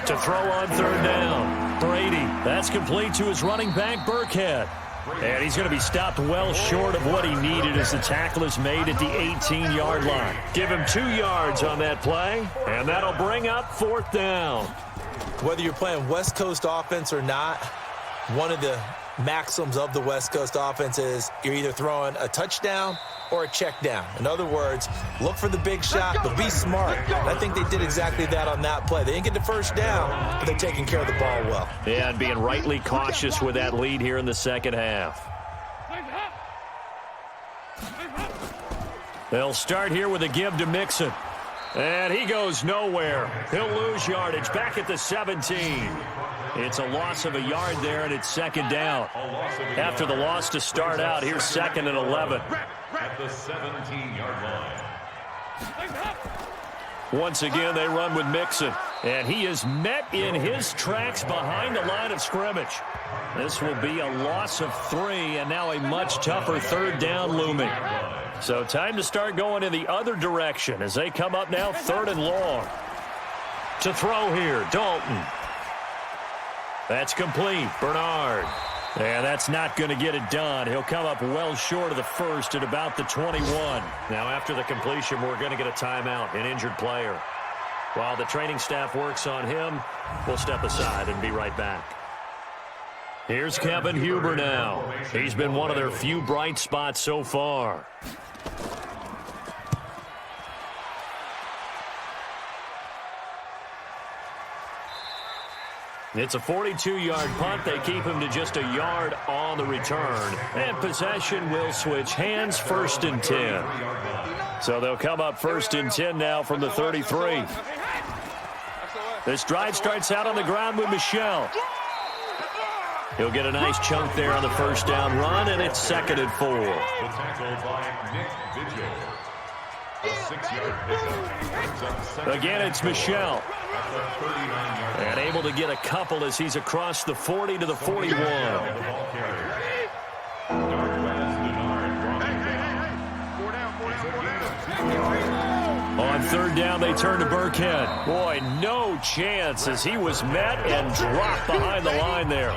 To throw on 3rd down, Brady. That's complete to his running back, Burkhead. And he's going to be stopped well short of what he needed as the tackle is made at the 18-yard line. Give him 2 yards on that play, and that'll bring up 4th down. Whether you're playing West Coast offense or not, one of the maxims of the West Coast offense is you're either throwing a touchdown or a check down. In other words, look for the big shot, but be smart. And I think they did exactly that on that play. They didn't get the first down, but they're taking care of the ball well. Yeah, and being rightly cautious with that lead here in the second half. They'll start here with a give to Mixon. And he goes nowhere. He'll lose yardage back at the 17. It's a loss of a yard there, and it's second down. After the loss to start out, here's 2nd and 11. At the 17-yard line. Once again, they run with Mixon. And he is met in his tracks behind the line of scrimmage. This will be a loss of 3, and now a much tougher 3rd down looming. So time to start going in the other direction as they come up now 3rd and long. To throw here, Dalton. That's complete. Bernard. And that's not going to get it done. He'll come up well short of the first at about the 21. Now after the completion, we're going to get a timeout, an injured player. While the training staff works on him, we'll step aside and be right back. Here's Kevin Huber now. He's been one of their few bright spots so far. It's a 42-yard punt. They keep him to just a yard on the return. And possession will switch hands, 1st and 10. So they'll come up 1st and 10 now from the 33. This drive starts out on the ground with Michel. He'll get a nice chunk there on the 1st down run, and it's 2nd and 4. The tackle by Nick Vigil. A 6-yard pickup. Again, it's Michel. And able to get a couple as he's across the 40 to the 41. On 3rd down, they turn to Burkhead. Boy, no chance as he was met and dropped behind the line there.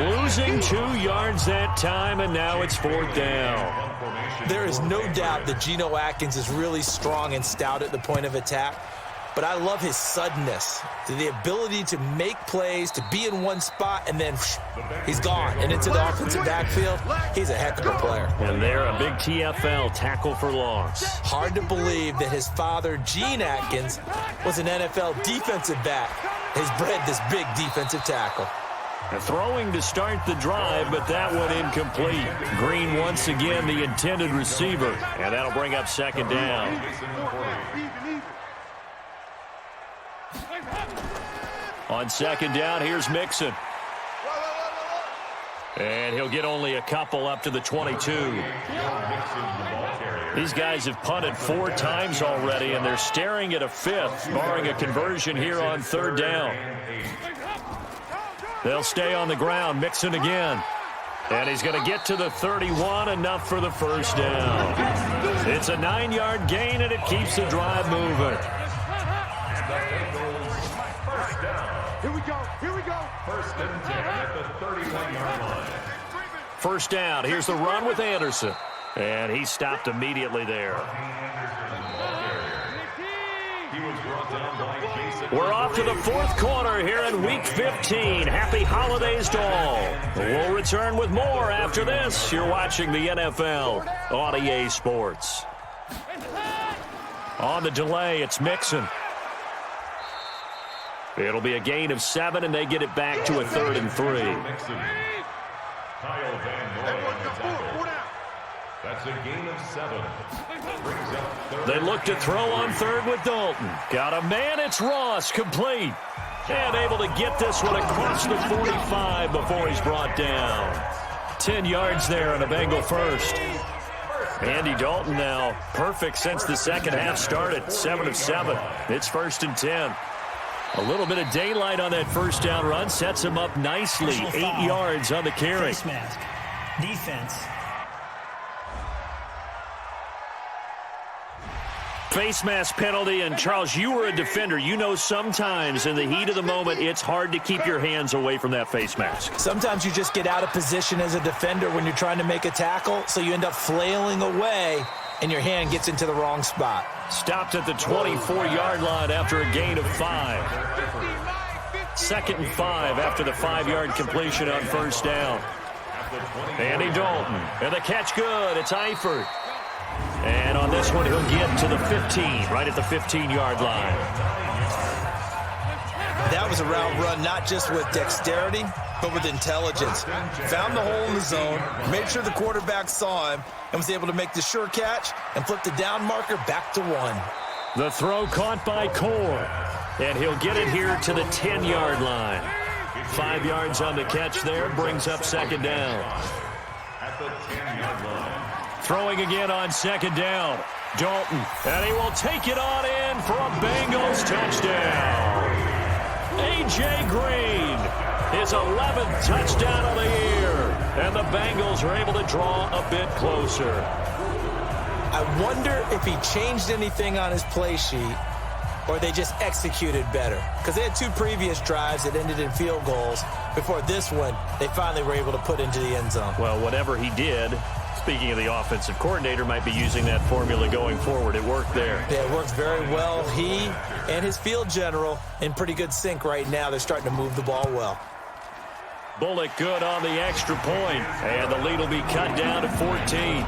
Losing 2 yards that time, and now it's 4th down. There is no doubt that Geno Atkins is really strong and stout at the point of attack. But I love his suddenness, the ability to make plays, to be in one spot, and then he's gone. And into the offensive backfield, he's a heck of a player. And they're a big TFL, tackle for loss. Hard to believe that his father, Gene Atkins, was an NFL defensive back. Has bred this big defensive tackle. Throwing to start the drive, but that one incomplete. Green once again the intended receiver, and that'll bring up 2nd down. On 2nd down, here's Mixon. And he'll get only a couple up to the 22. These guys have punted 4 times already, and they're staring at a 5th, barring a conversion here on 3rd down. They'll stay on the ground. Mixon again. And he's going to get to the 31, enough for the 1st down. It's a 9-yard gain, and it keeps the drive moving. Here we go. 1st and 10 at the 31-yard line. 1st down. Here's the run with Anderson. And he stopped immediately there. We're off to the 4th quarter here in Week 15. Happy holidays to all. We'll return with more after this. You're watching the NFL on EA Sports. On the delay, it's Mixon. It'll be a gain of 7, and they get it back to a 3rd and 3. Kyle Van Noy on the tackle. That's a gain of 7. Brings up 3rd. They look to throw on 3rd with Dalton. Got a man, it's Ross, complete. And able to get this one across the 45 before he's brought down. 10 yards there on a Bengal first. Andy Dalton now perfect since the second half started. 7 of 7. It's 1st and 10. A little bit of daylight on that 1st down run sets him up nicely. 8 yards on the carry. Face mask. Defense. Face mask penalty, and Charles, you were a defender. You know sometimes in the heat of the moment, it's hard to keep your hands away from that face mask. Sometimes you just get out of position as a defender when you're trying to make a tackle, so you end up flailing away, and your hand gets into the wrong spot. Stopped at the 24-yard line after a gain of 5. 2nd and 5 after the 5-yard completion on 1st down. Andy Dalton. And the catch good. It's Eifert. And on this one, he'll get to the 15, right at the 15-yard line. That was a route run not just with dexterity, but with intelligence. Found the hole in the zone, made sure the quarterback saw him, and was able to make the sure catch and flip the down marker back to 1. The throw caught by Core. And he'll get it here to the 10-yard line. 5 yards on the catch there, brings up second down. At the 10-yard line. Throwing again on second down. Dalton, and he will take it on in for a Bengals touchdown. A.J. Green, his 11th touchdown of the year. And the Bengals are able to draw a bit closer. I wonder if he changed anything on his play sheet or they just executed better. Because they had 2 previous drives that ended in field goals. Before this one, they finally were able to put into the end zone. Well, whatever he did, speaking of the offensive coordinator, might be using that formula going forward. It worked there. Yeah, it works very well. He and his field general in pretty good sync right now. They're starting to move the ball well. Bullock good on the extra point, and the lead will be cut down to 14.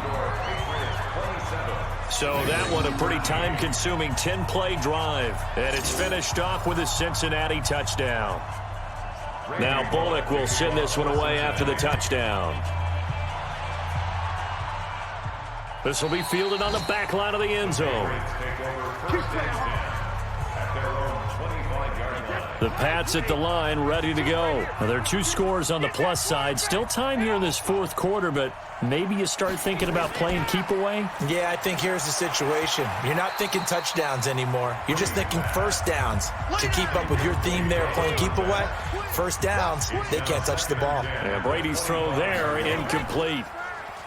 So that one a pretty time-consuming 10-play drive, and it's finished off with a Cincinnati touchdown. Now Bullock will send this one away after the touchdown. This will be fielded on the back line of the end zone. The Pats at the line, ready to go. Now, there are 2 scores on the plus side. Still time here in this fourth quarter, but maybe you start thinking about playing keep away? Yeah, I think here's the situation. You're not thinking touchdowns anymore. You're just thinking first downs. To keep up with your theme there, playing keep away, first downs, they can't touch the ball. And Brady's throw there, incomplete.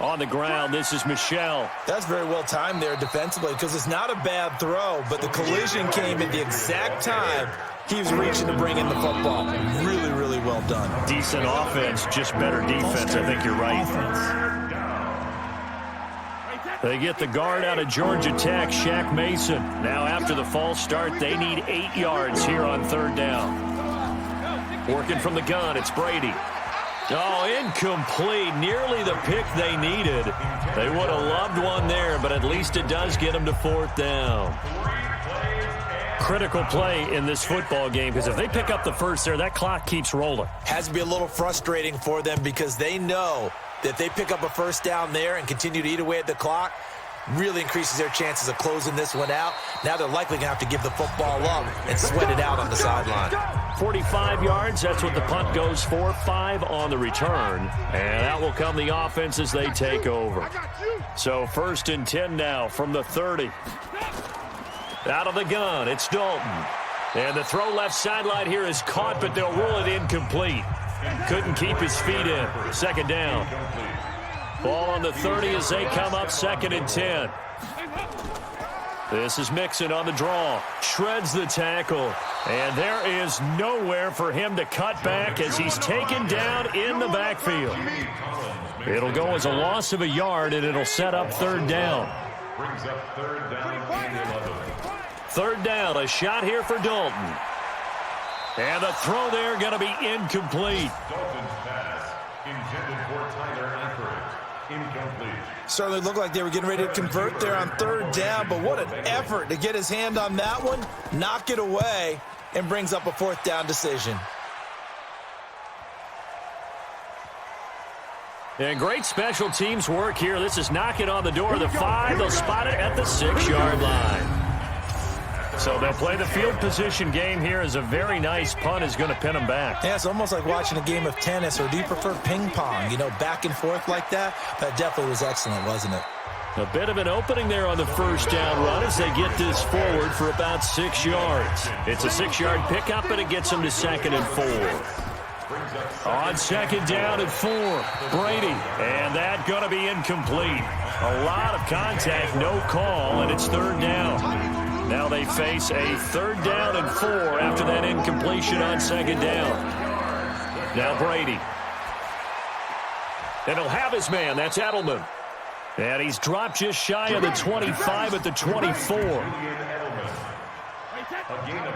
On the ground, this is Michel. That's very well timed there defensively because it's not a bad throw, but the collision came at the exact time he was reaching to bring in the football. Really, really well done. Decent offense, just better defense. I think you're right. They get the guard out of Georgia Tech, Shaq Mason. Now after the false start, they need 8 yards here on third down. Working from the gun, it's Brady. Oh, incomplete. Nearly the pick they needed. They would have loved one there, but at least it does get them to fourth down. Critical play in this football game because if they pick up the first there, that clock keeps rolling. Has to be a little frustrating for them because they know that if they pick up a first down there and continue to eat away at the clock, really increases their chances of closing this one out. Now they're likely going to have to give the football up and sweat it out on the sideline. 45 yards, that's what the punt goes for. 5 on the return. And that will come the offense as they take over. So 1st and 10 now from the 30. Out of the gun, it's Dalton. And the throw left sideline here is caught, but they'll rule it incomplete. Couldn't keep his feet in. Second down. Ball on the 30 as they come up 2nd and 10. This is Mixon on the draw. Shreds the tackle. And there is nowhere for him to cut back as he's taken down in the backfield. It'll go as a loss of a yard, and it'll set up third down. Brings up third down and 11. Third down, a shot here for Dalton. And the throw there going to be incomplete. Dalton's pass intended for Tyler Eifert. Incomplete. Certainly looked like they were getting ready to convert there on third down, but what an effort to get his hand on that one, knock it away, and brings up a fourth down decision. And great special teams work here. This is knocking on the door of the 5. They'll spot it at the 6-yard line. So they'll play the field position game here as a very nice punt is going to pin them back. Yeah, it's almost like watching a game of tennis, or do you prefer ping pong? You know, back and forth like that? That definitely was excellent, wasn't it? A bit of an opening there on the first down run as they get this forward for about 6 yards. It's a 6-yard pickup, and it gets them to 2nd and 4. On 2nd down and 4, Brady. And that going to be incomplete. A lot of contact, no call, and it's third down. Now they face a 3rd down and 4 after that incompletion on 2nd down. Now Brady. And he'll have his man. That's Edelman. And he's dropped just shy of the 25 at the 24.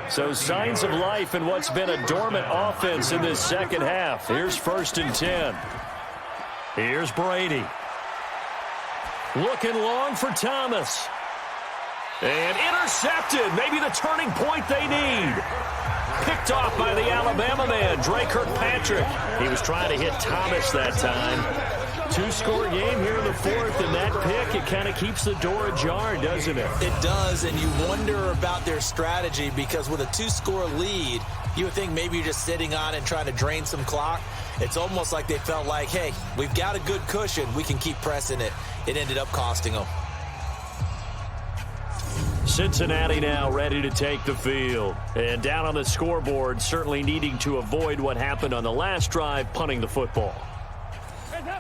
So signs of life in what's been a dormant offense in this second half. Here's 1st and 10. Here's Brady. Looking long for Thomas. And intercepted. Maybe the turning point they need. Picked off by the Alabama man, Dre Kirkpatrick. He was trying to hit Thomas that time. Two-score game here in the fourth, and that pick, it kind of keeps the door ajar, doesn't it? It does, and you wonder about their strategy because with a two-score lead, you would think maybe you're just sitting on it and trying to drain some clock. It's almost like they felt like, hey, we've got a good cushion. We can keep pressing it. It ended up costing them. Cincinnati now ready to take the field. And down on the scoreboard, certainly needing to avoid what happened on the last drive, punting the football.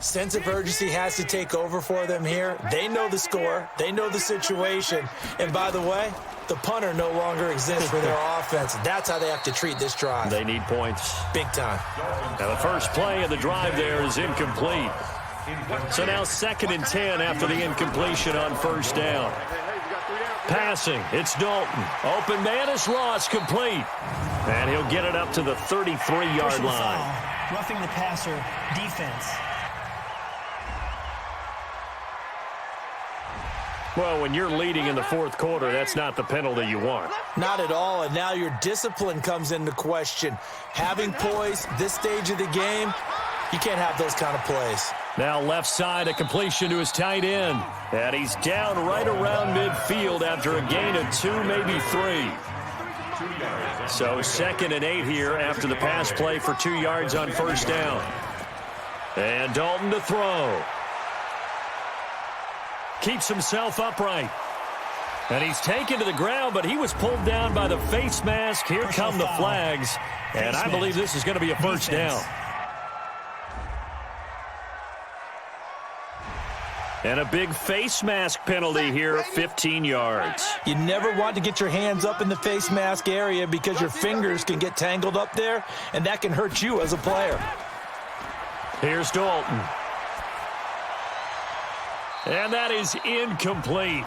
Sense of urgency has to take over for them here. They know the score. They know the situation. And by the way, the punter no longer exists for their offense. That's how they have to treat this drive. They need points. Big time. Now the first play of the drive there is incomplete. So now 2nd and 10 after the incompletion on first down. Passing, it's Dalton. Open man is lost, complete. And he'll get it up to the 33-yard line. Foul. Roughing the passer, defense. Well, when you're leading in the fourth quarter, that's not the penalty you want. Not at all, and now your discipline comes into question. Having poise this stage of the game, you can't have those kind of plays. Now left side, a completion to his tight end. And he's down right around midfield after a gain of 2, maybe 3. So 2nd and 8 here after the pass play for 2 yards on first down. And Dalton to throw. Keeps himself upright. And he's taken to the ground, but he was pulled down by the face mask. Here come the flags. And I believe this is going to be a first down. And a big face mask penalty here, 15 yards. You never want to get your hands up in the face mask area because your fingers can get tangled up there, and that can hurt you as a player. Here's Dalton. And that is incomplete.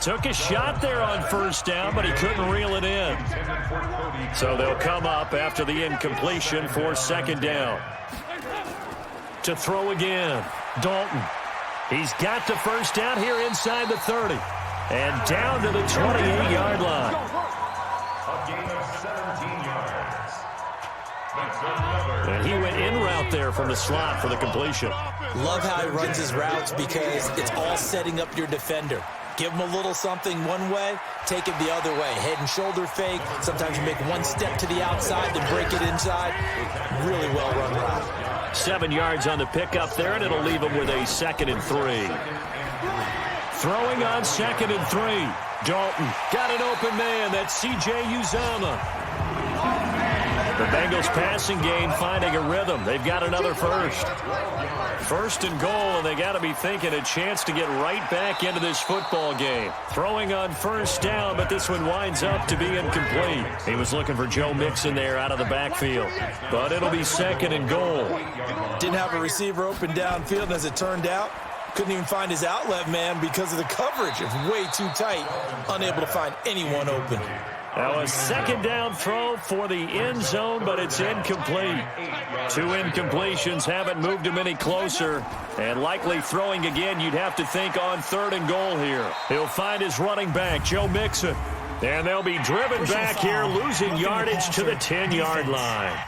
Took a shot there on first down, but he couldn't reel it in. So they'll come up after the incompletion for 2nd down. To throw again, Dalton. He's got the first down here inside the 30. And down to the 28-yard line. A gain of 17 yards. And he went in route there from the slot for the completion. Love how he runs his routes because it's all setting up your defender. Give him a little something one way, take it the other way. Head and shoulder fake. Sometimes you make one step to the outside, then break it inside. Really well run route. 7 yards on the pickup there, and it'll leave him with a 2nd and 3. Throwing on 2nd and 3. Dalton got an open man. That's C.J. Uzomah. The Bengals passing game finding a rhythm. They've got another first. 1st and goal, and they got to be thinking a chance to get right back into this football game. Throwing on first down, but this one winds up to be incomplete. He was looking for Joe Mixon there out of the backfield. But it'll be 2nd and goal. Didn't have a receiver open downfield, and as it turned out, couldn't even find his outlet man because of the coverage. It's way too tight. Unable to find anyone open. Now a 2nd down throw for the end zone, but it's incomplete. 2 incompletions haven't moved him any closer. And likely throwing again, you'd have to think on 3rd and goal here. He'll find his running back, Joe Mixon. And they'll be driven back here, losing yardage to the 10-yard line.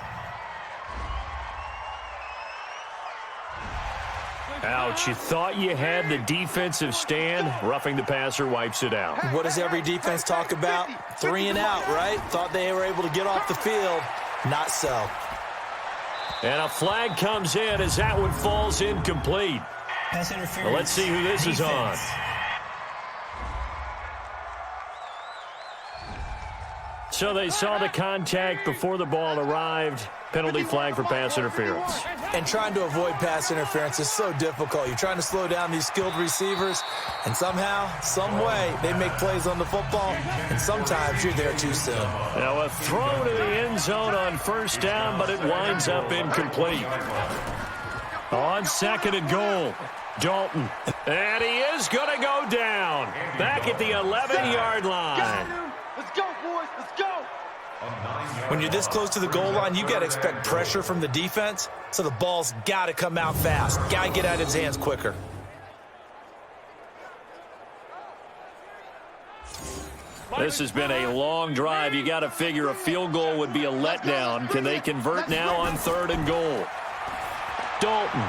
Ouch, you thought you had the defensive stand. Roughing the passer wipes it out. What does every defense talk about? 3 and out, right? Thought they were able to get off the field. Not so. And a flag comes in as that one falls incomplete. Pass interference. Well, let's see who this is on. So they saw the contact before the ball arrived. Penalty flag for pass interference. And trying to avoid pass interference is so difficult. You're trying to slow down these skilled receivers, and somehow, some way, they make plays on the football, and sometimes you're there too soon. Now a throw to the end zone on first down, but it winds up incomplete. On 2nd and goal, Dalton. And he is going to go down. Back at the 11-yard line. Let's go, boys. Let's go. When you're this close to the goal line, you got to expect pressure from the defense, so the ball's got to come out fast. Got to get out of his hands quicker. This has been a long drive. You got to figure a field goal would be a letdown. Can they convert now on 3rd and goal? Dalton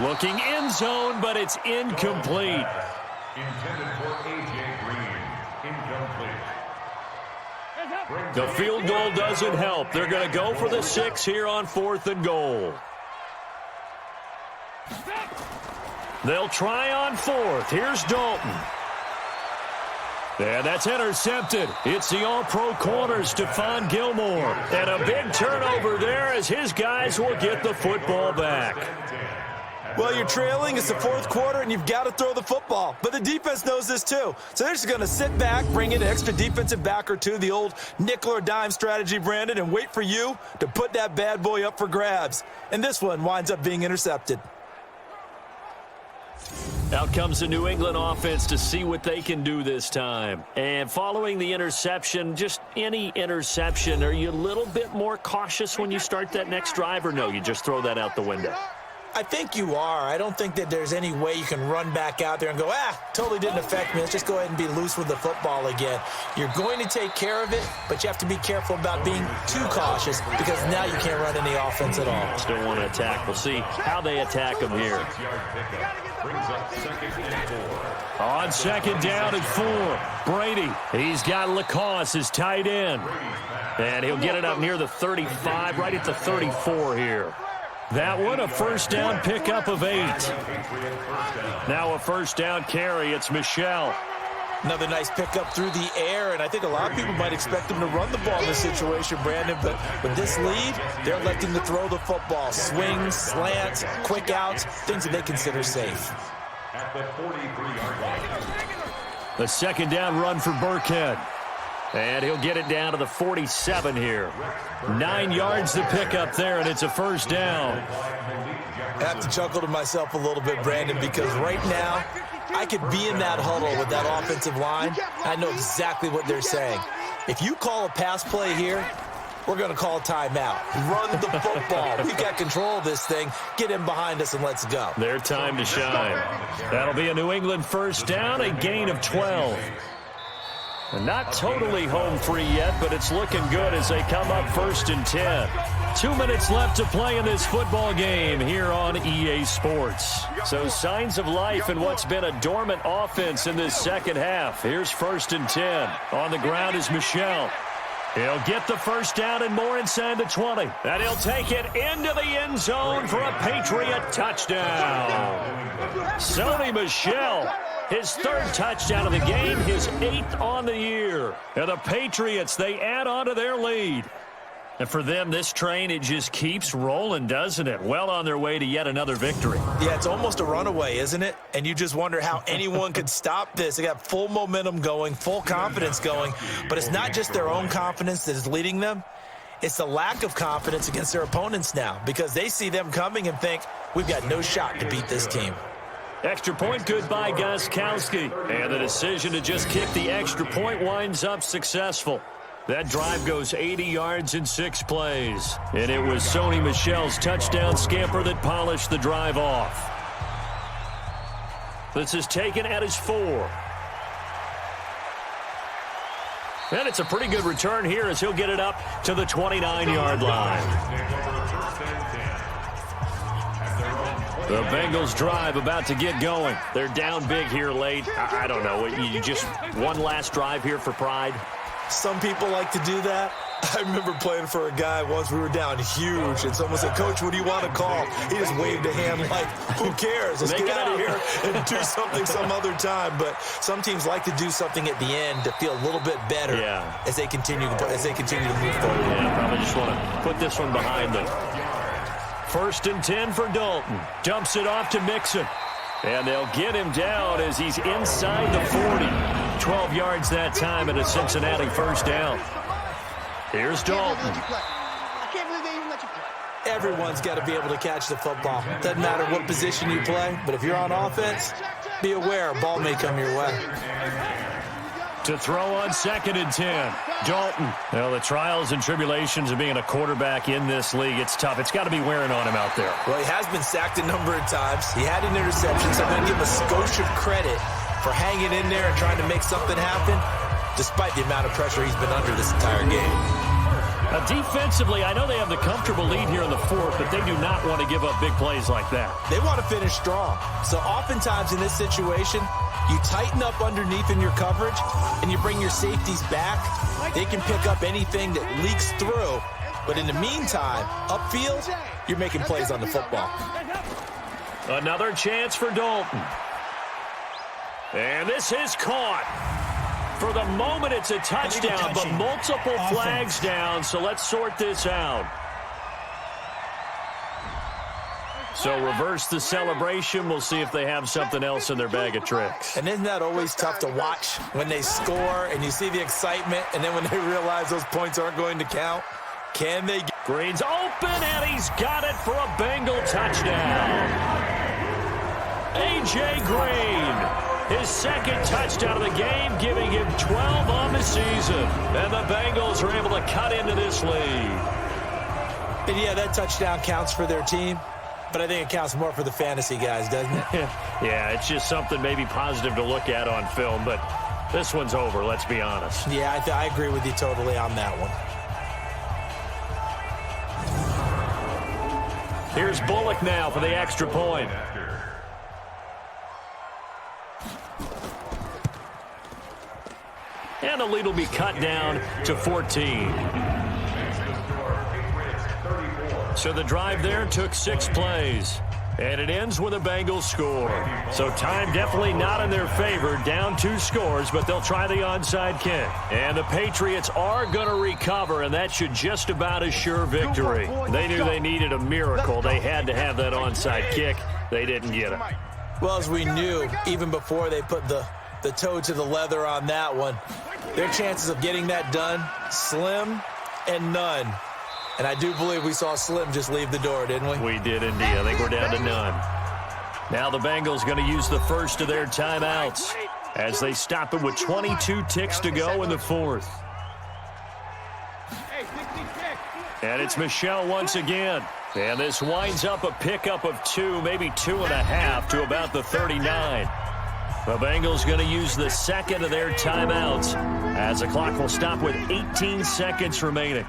looking end zone, but it's incomplete. Intended for A.J. Green. Incomplete. The field goal doesn't help. They're going to go for the 6 here on 4th and goal. They'll try on 4th. Here's Dalton. And that's intercepted. It's the all-pro corner, Stephon Gilmore. And a big turnover there as his guys will get the football back. Well, you're trailing. It's the 4th quarter, and you've got to throw the football. But the defense knows this, too. So they're just going to sit back, bring in an extra defensive back or two, the old nickel or dime strategy, Brandon, and wait for you to put that bad boy up for grabs. And this one winds up being intercepted. Out comes the New England offense to see what they can do this time. And following the interception, just any interception, are you a little bit more cautious when you start that next drive, or no, you just throw that out the window? I think you are. I don't think that there's any way you can run back out there and go, totally didn't affect me. Let's just go ahead and be loose with the football again. You're going to take care of it, but you have to be careful about being too cautious because now you can't run any offense at all. Still want to attack. We'll see how they attack them here. On 2nd down and 4, Brady. He's got Lacoste as tight end. And he'll get it up near the 35, right at the 34 here. That one, a 1st down pickup of 8. Now a 1st down carry. It's Michel. Another nice pickup through the air, and I think a lot of people might expect him to run the ball in this situation, Brandon, but with this lead, they're electing to throw the football. Swings, slants, quick outs, things that they consider safe. At the 43-yard line. The 2nd down run for Burkhead. And he'll get it down to the 47 here. 9 yards to pick up there, and it's a 1st down. I have to chuckle to myself a little bit, Brandon, because right now, I could be in that huddle with that offensive line. I know exactly what they're saying. If you call a pass play here, we're going to call a timeout. Run the football. We've got control of this thing. Get in behind us and let's go. Their time to shine. That'll be a New England 1st down, a gain of 12. Not totally home free yet, but it's looking good as they come up 1st and 10. 2 minutes left to play in this football game here on EA Sports. So signs of life in what's been a dormant offense in this second half. Here's 1st and 10. On the ground is Michel. He'll get the 1st down and more inside the 20. And he'll take it into the end zone for a Patriot touchdown. Sony Michel. His 3rd touchdown of the game, his 8th on the year. And the Patriots, they add on to their lead. And for them, this train, it just keeps rolling, doesn't it? Well on their way to yet another victory. Yeah, it's almost a runaway, isn't it? And you just wonder how anyone could stop this. They got full momentum going, full confidence going. But it's not just their own confidence that is leading them. It's the lack of confidence against their opponents now because they see them coming and think, we've got no shot to beat this team. Extra point good by Gostkowski. And the decision to just kick the extra point winds up successful. That drive goes 80 yards in 6 plays. And it was Sony Michel's touchdown scamper that polished the drive off. This is taken at his 4. And it's a pretty good return here as he'll get it up to the 29-yard line. The Bengals drive about to get going. They're down big here late. I don't know. You just one last drive here for pride? Some people like to do that. I remember playing for a guy once. We were down huge, and someone said, Coach, what do you want to call? He just waved a hand like, who cares? Let's get out of here and do something some other time. But some teams like to do something at the end to feel a little bit better as they continue to move forward. Yeah, probably just want to put this one behind them. 1st and 10 for Dalton. Dumps it off to Mixon. And they'll get him down as he's inside the 40. 12 yards that time and a Cincinnati 1st down. Here's Dalton. I can't believe they even let you play. Everyone's got to be able to catch the football. Doesn't matter what position you play, but if you're on offense, be aware a ball may come your way. To throw on 2nd and 10. Dalton. Well, the trials and tribulations of being a quarterback in this league, it's tough. It's got to be wearing on him out there. Well, he has been sacked a number of times. He had an interception, so I'm going to give him a skosh of credit for hanging in there and trying to make something happen, despite the amount of pressure he's been under this entire game. Defensively, I know they have the comfortable lead here in the 4th, but they do not want to give up big plays like that. They want to finish strong. So oftentimes in this situation, you tighten up underneath in your coverage, and you bring your safeties back. They can pick up anything that leaks through. But in the meantime, upfield, you're making plays on the football. Another chance for Dalton. And this is caught. For the moment, it's a touchdown, but multiple flags down, so let's sort this out. So reverse the celebration. We'll see if they have something else in their bag of tricks. And isn't that always tough to watch when they score and you see the excitement, and then when they realize those points aren't going to count? Can they get... Green's open, and he's got it for a Bengal touchdown. A.J. Green. His 2nd touchdown of the game, giving him 12 on the season. And the Bengals are able to cut into this lead. And yeah, that touchdown counts for their team, but I think it counts more for the fantasy guys, doesn't it? Yeah, it's just something maybe positive to look at on film, but this one's over, let's be honest. Yeah, I agree with you totally on that one. Here's Bullock now for the extra point. And the lead will be cut down to 14. So the drive there took 6 plays. And it ends with a Bengals score. So time definitely not in their favor. Down 2 scores, but they'll try the onside kick. And the Patriots are going to recover, and that should just about assure victory. They knew they needed a miracle. They had to have that onside kick. They didn't get it. Well, as we knew, even before they put the toe to the leather on that one, their chances of getting that done, slim and none. And I do believe we saw Slim just leave the door, didn't we? We did indeed. I think we're down to none. Now the Bengals going to use the first of their timeouts as they stop it with 22 ticks to go in the 4th. And it's Michel once again. And this winds up a pickup of 2, maybe 2.5 to about the 39. The Bengals going to use the 2nd of their timeouts as the clock will stop with 18 seconds remaining.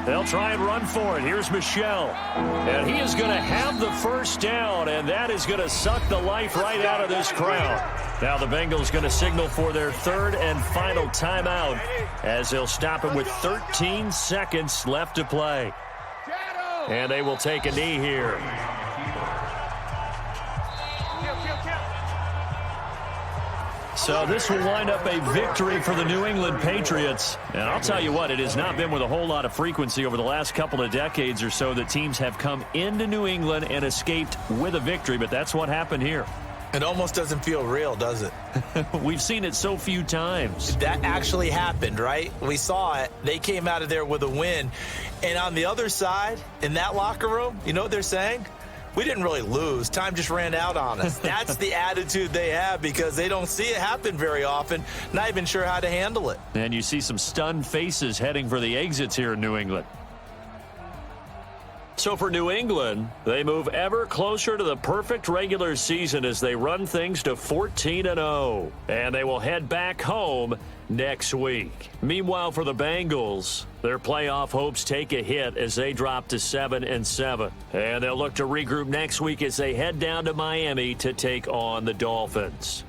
They'll try and run for it. Here's Michel. And he is going to have the first down, and that is going to suck the life right out of this crowd. Now the Bengals going to signal for their 3rd and final timeout as they'll stop it with 13 seconds left to play. And they will take a knee here. So this will wind up a victory for the New England Patriots. And I'll tell you what, it has not been with a whole lot of frequency over the last couple of decades or so that teams have come into New England and escaped with a victory, but that's what happened here. It almost doesn't feel real, does it? We've seen it so few times. That actually happened, right? We saw it. They came out of there with a win. And on the other side, in that locker room, you know what they're saying? We didn't really lose. Time just ran out on us. That's the attitude they have because they don't see it happen very often, not even sure how to handle it. And you see some stunned faces heading for the exits here in New England. So for New England, they move ever closer to the perfect regular season as they run things to 14-0. And they will head back home next week. Meanwhile, for the Bengals, their playoff hopes take a hit as they drop to 7-7. And they'll look to regroup next week as they head down to Miami to take on the Dolphins.